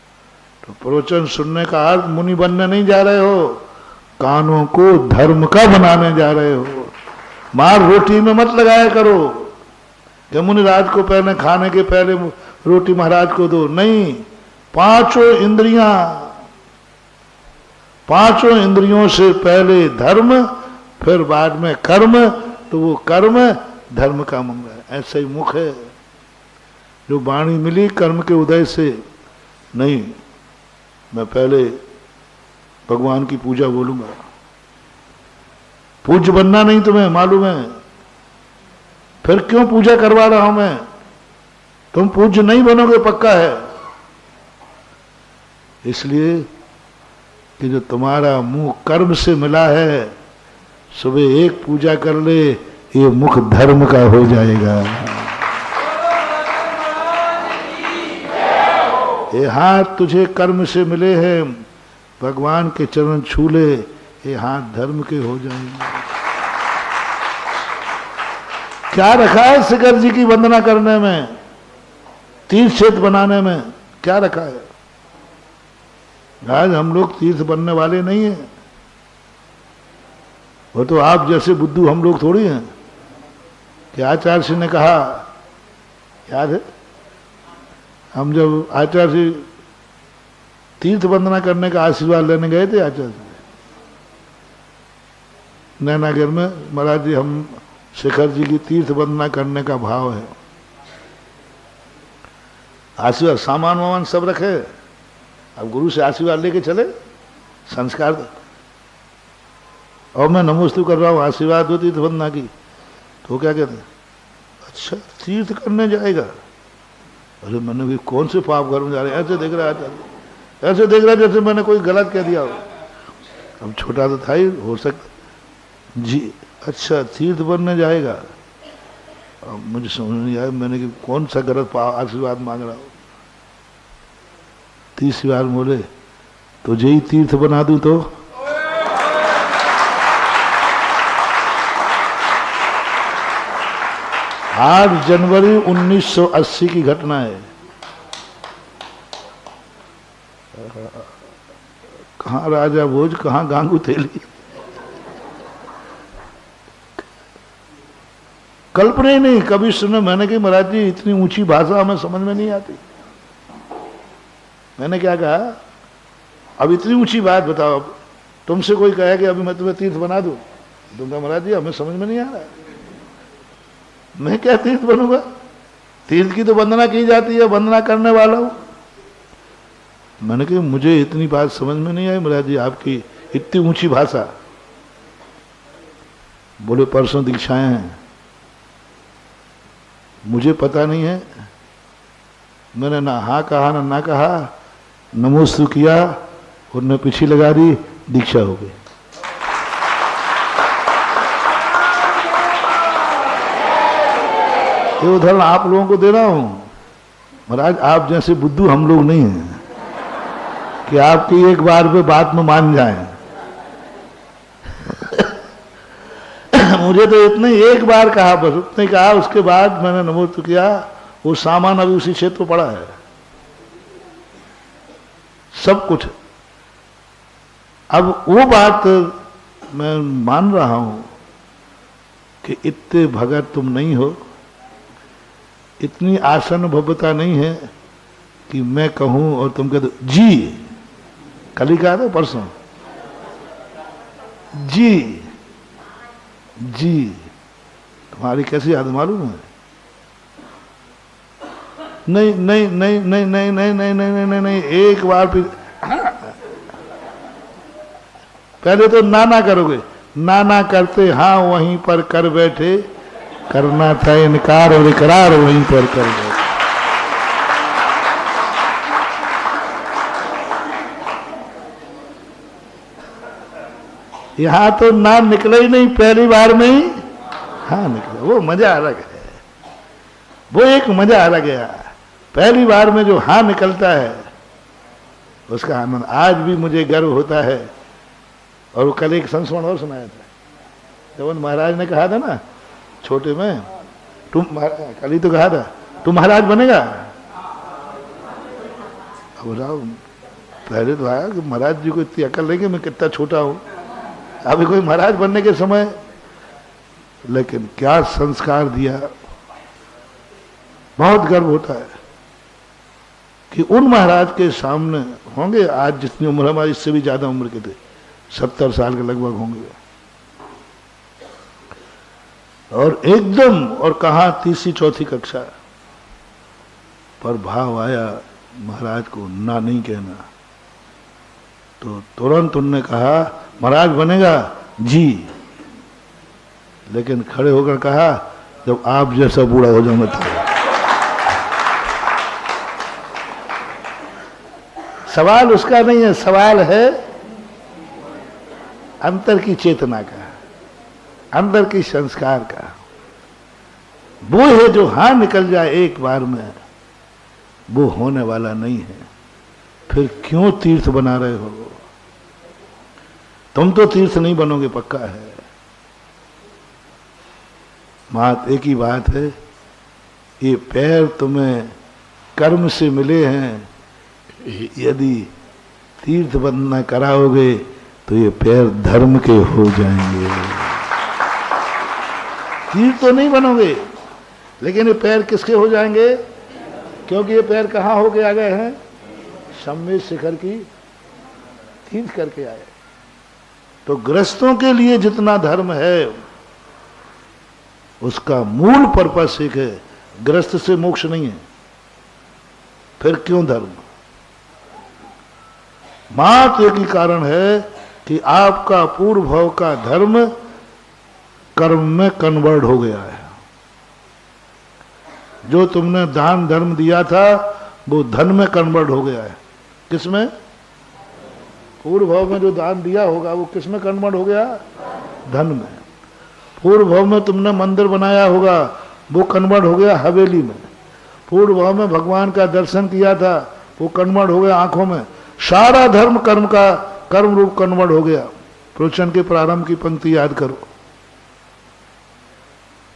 तो प्रवचन सुनने का अर्थ मुनि बनने नहीं जा रहे हो, कानों को धर्म का बनाने जा रहे हो। मार रोटी में मत लगाया करो कि मुनि राज को पहले खाने के पहले रोटी महाराज को दो, नहीं, पांचों इंद्रियों से पहले धर्म, फिर बाद में कर्म, तो वो कर्म धर्म का मंगल है। ऐसे ही मुख है, जो वाणी मिली कर्म के उदय से, नहीं मैं पहले भगवान की पूजा बोलूंगा। पूज्य बनना नहीं तुम्हें मालूम है, फिर क्यों पूजा करवा रहा हूं मैं, तुम पूज्य नहीं बनोगे पक्का है। इसलिए कि जो तुम्हारा मुंह कर्म से मिला है, सुबह एक पूजा कर ले, ये मुख धर्म का हो जाएगा। ये हाथ तुझे कर्म से मिले हैं, भगवान के चरण छू ले, ये हाथ धर्म के हो जाएंगे। क्या रखा है शिखर जी की वंदना करने में, तीर्थ क्षेत्र बनाने में, क्या रखा है। आज हम लोग तीर्थ बनने वाले नहीं हैं, वो तो आप जैसे बुद्धू हम लोग थोड़ी हैं। कि आचार्य सिंह ने कहा, याद है, हम जब आचार्य सिंह तीर्थ वंदना करने का आशीर्वाद लेने गए थे आचार्य से नैनागर में, महाराज जी हम शिखर जी की तीर्थ वंदना करने का भाव है, आशीर्वाद सामान वामान सब रखे, अब गुरु से आशीर्वाद लेके चले, संस्कार। और मैं नमोस्तु कर रहा हूँ, आशीर्वाद दो तीर्थ वंदना की, तो क्या कहते हैं, अच्छा तीर्थ करने जाएगा, अरे मैंने भी कौन से पाप कर्म जा रहे हैं, ऐसे देख रहा है, ऐसे देख रहा है जैसे मैंने कोई गलत कह दिया हो। अब छोटा तो था ही, हो सकता जी। अच्छा तीर्थ बनने जाएगा, अब मुझे समझ नहीं आया, मैंने कि कौन सा गलत आशीर्वाद मांग रहा हो। तीसरी बार बोले तुझे ही तीर्थ बना दूं तो? 8 जनवरी 1980 की घटना है। कहाँ राजा भोज, कहाँ गांगू थेली, कल्पना ही नहीं कभी सुना मैंने कि महाराज जी इतनी ऊंची भाषा हमें समझ में नहीं आती। मैंने क्या कहा, अब इतनी ऊंची बात बताओ, अब तुमसे कोई कहे कि अभी मैं तुम्हें तीर्थ बना दूं, तुम कहा महाराज जी हमें समझ में नहीं आ रहा, मैं क्या तीर्थ बनूंगा? तीर्थ की तो वंदना की जाती है, वंदना करने वाला हूं। मैंने कहा मुझे इतनी बात समझ में नहीं आई महाराज जी, आपकी इतनी ऊंची भाषा। बोले परसों दीक्षाएं हैं, मुझे पता नहीं है, मैंने ना हाँ कहा ना कहा, नमोस्तु किया और न पीछे लगा दी, दीक्षा हो गई। ये उदाहरण आप लोगों को दे रहा हूं महाराज, आप जैसे बुद्धू हम लोग नहीं हैं कि आपकी एक बार पे बात में मान जाएं। मुझे तो इतने एक बार कहा, बस उतने कहा, उसके बाद मैंने नमोस्तु किया, वो सामान अभी उसी क्षेत्र में पड़ा है, सब कुछ। अब वो बात मैं मान रहा हूं कि इतने भगत तुम नहीं हो, इतनी आसन भव्यता नहीं है कि मैं कहूं और तुम कह दो जी। कल ही कहा था, परसों जी जी, तुम्हारी कैसी याद मालूम है? नहीं नहीं नहीं नहीं नहीं नहीं नहीं नहीं नहीं नहीं, एक बार फिर पहले तो ना करोगे, ना करते हाँ वहीं पर कर बैठे, करना था इनकार और इकरार वहीं पर कर बैठे। यहां तो ना निकले ही नहीं, पहली बार में ही हाँ निकले, वो मजा अलग है, वो एक मजा अलग है। पहली बार में जो हाँ निकलता है उसका आनंद आज भी मुझे गर्व होता है। और वो कल एक संस्मरण और सुनाया था, जब महाराज ने कहा था ना छोटे में, तुम कल ही तो कहा था तू महाराज बनेगा। अब पहले तो आया कि महाराज जी को इतनी अकल नहीं कि मैं कितना छोटा हूं, अभी कोई महाराज बनने के समय, लेकिन क्या संस्कार दिया, बहुत गर्व होता है कि उन महाराज के सामने होंगे, आज जितनी उम्र हमारी इससे भी ज्यादा उम्र के थे, 70 साल के लगभग होंगे, और एकदम, और कहा तीसरी चौथी कक्षा पर भाव आया महाराज को ना नहीं कहना, तो तुरंत उनने कहा महाराज बनेगा जी, लेकिन खड़े होकर कहा जब आप जैसा बूढ़ा हो जाऊंगा तो। सवाल उसका नहीं है, सवाल है अंतर की चेतना का, अंदर की संस्कार का। वो है जो हाँ निकल जाए एक बार में, वो होने वाला नहीं है। फिर क्यों तीर्थ बना रहे हो? तुम तो तीर्थ नहीं बनोगे, पक्का है। बात एक ही बात है, ये पैर तुम्हें कर्म से मिले हैं, यदि तीर्थ बंदना कराओगे तो ये पैर धर्म के हो जाएंगे। तीर्थ तो नहीं बनोगे, लेकिन ये पैर किसके हो जाएंगे? क्योंकि ये पैर कहाँ होके आ गए हैं? सम्मेद शिखर की तीर्थ करके आए। तो गृहस्थों के लिए जितना धर्म है उसका मूल पर्पस एक है, गृहस्थ से मोक्ष नहीं है। फिर क्यों धर्म? मात्र एक ही कारण है कि आपका पूर्व भाव का धर्म कर्म में कन्वर्ट हो गया है। जो तुमने दान धर्म दिया था वो धन में कन्वर्ट हो गया है। किसमें? पूर्व भाव में जो दान दिया होगा वो किसमें कन्वर्ट हो गया? धन में। पूर्व भाव में तुमने मंदिर बनाया होगा वो कन्वर्ट हो गया हवेली में। पूर्व भाव में भगवान का दर्शन किया था वो कन्वर्ट हो गया आंखों में। सारा धर्म कर्म का कर्म रूप कन्वर्ट हो गया। प्रवचन के प्रारंभ की पंक्ति याद करो।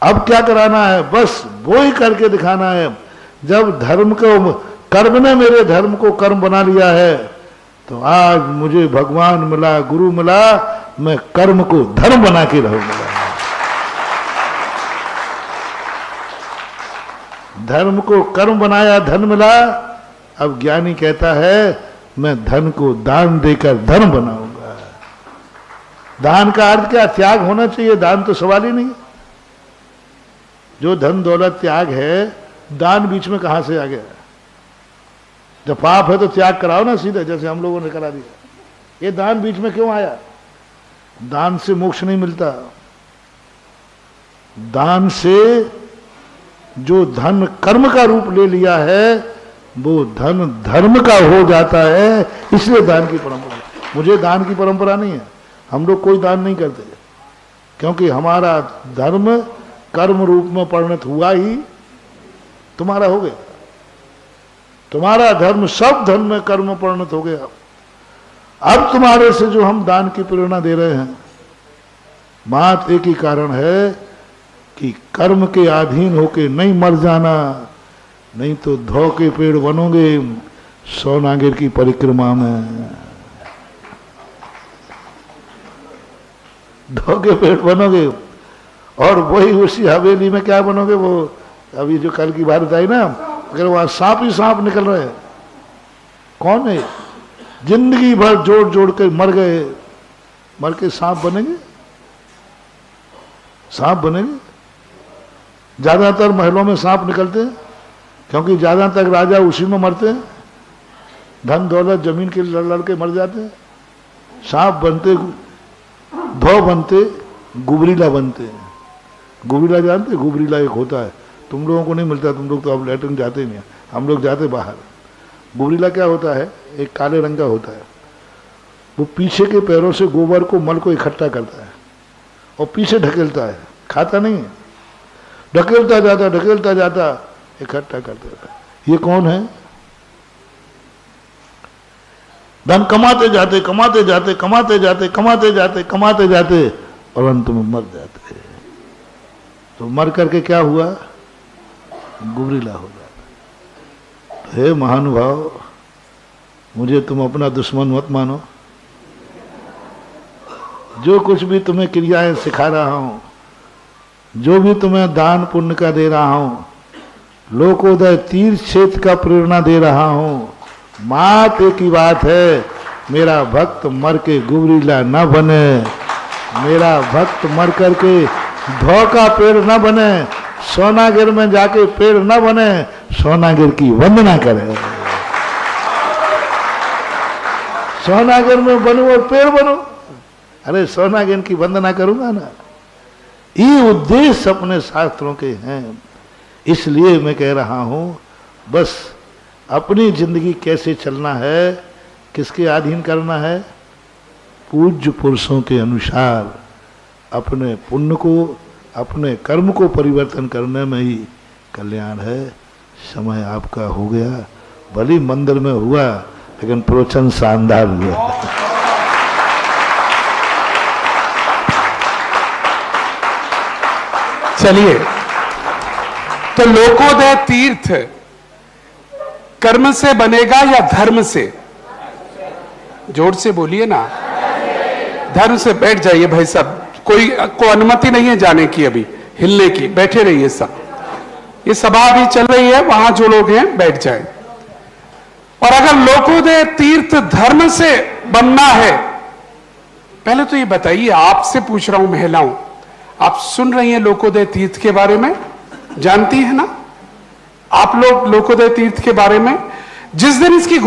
अब क्या कराना है? बस वो ही करके दिखाना है। जब धर्म को कर्म ने मेरे धर्म को कर्म बना लिया है तो आज मुझे भगवान मिला, गुरु मिला, मैं कर्म को धर्म बना के रहूंगा। धर्म को कर्म बनाया, धन मिला। अब ज्ञानी कहता है मैं धन को दान देकर धर्म बनाऊंगा। दान का अर्थ क्या? त्याग होना चाहिए। दान तो सवाल ही नहीं। जो धन दौलत त्याग है, दान बीच में कहां से आ गया? जब पाप है तो त्याग कराओ ना सीधे, जैसे हम लोगों ने करा दिया। ये दान बीच में क्यों आया? दान से मोक्ष नहीं मिलता। दान से जो धन कर्म का रूप ले लिया है वो धन धर्म का हो जाता है। इसलिए दान की परंपरा। मुझे दान की परंपरा नहीं है। हम लोग कोई दान नहीं करते क्योंकि हमारा धर्म कर्म रूप में परिणत हुआ ही तुम्हारा हो गया। तुम्हारा धर्म सब धर्म में कर्म में परिणत हो गया। अब तुम्हारे से जो हम दान की प्रेरणा दे रहे हैं, मात्र एक ही कारण है कि कर्म के अधीन होके नहीं मर जाना, नहीं तो धौ के पेड़ बनोगे सोनागिर की परिक्रमा में। धौ के पेड़ बनोगे और वही उसी हवेली में क्या बनोगे? वो अभी जो कल की बात आई ना, अगर वहां सांप ही सांप निकल रहे हैं, कौन है? जिंदगी भर जोड़ जोड़ कर मर गए, मर के सांप बनेंगे? सांप बनेंगे? ज्यादातर महलों में सांप निकलते हैं क्योंकि ज्यादातर राजा उसी में मरते हैं। धन दौलत जमीन के लड़ के मर जाते हैं। सांप बनते, धौ बनते, गुबरीला बनते हैं। गुबरीला जानते? गुबरीला एक होता है, तुम लोगों को नहीं मिलता, तुम लोग तो अब लैट्रिन जाते ही नहीं, हम लोग जाते बाहर। गुबरीला क्या होता है? एक काले रंग का होता है। वो पीछे के पैरों से गोबर को, मल को इकट्ठा करता है और पीछे ढकेलता है, खाता नहीं है, ढकेलता जाता इकट्ठा करता जाता। ये कौन है? धन कमाते जाते और अंत में मर जाते। तो मर करके क्या हुआ? गुबरीला हो जाता। हे महानुभाव, मुझे तुम अपना दुश्मन मत मानो। जो कुछ भी तुम्हें क्रियाएं सिखा रहा हूं, जो भी तुम्हें दान पुण्य का दे रहा हूं, लोकोदय तीर्थ क्षेत्र का प्रेरणा दे रहा हूं, मात्र एक ही बात है, मेरा भक्त मर के गुबरीला न बने, मेरा भक्त मर करके धौ का पेड़ न बने, सोनागिर में जाके पेड़ न बने, सोनागिर की वंदना करे। सोनागिर में बनो और पेड़ बनो। अरे सोनागिर की वंदना करूंगा ना। ये उद्देश्य अपने शास्त्रों के हैं। इसलिए मैं कह रहा हूं, बस अपनी जिंदगी कैसे चलना है, किसके अधीन करना है? पूज्य पुरुषों के अनुसार अपने पुण्य को, अपने कर्म को परिवर्तन करने में ही कल्याण है। समय आपका हो गया, भली मंदिर में हुआ लेकिन प्रवचन शानदार हुआ। चलिए, तो लोकोदय तीर्थ कर्म से बनेगा या धर्म से? जोर से बोलिए ना। धर्म से। बैठ जाइए भाई साहब, कोई को अनुमति नहीं है जाने की, अभी हिलने की। बैठे रहिए सब। ये सभा अभी चल रही है, वहां जो लोग हैं बैठ जाए। और अगर लोकोदय तीर्थ धर्म से बनना है, पहले तो ये बताइए, आपसे पूछ रहा हूं महिलाओं, आप सुन रही हैं लोकोदय तीर्थ के बारे में? जानती है ना आप लोग लोकोदय तीर्थ के बारे में? जिस दिन इसकी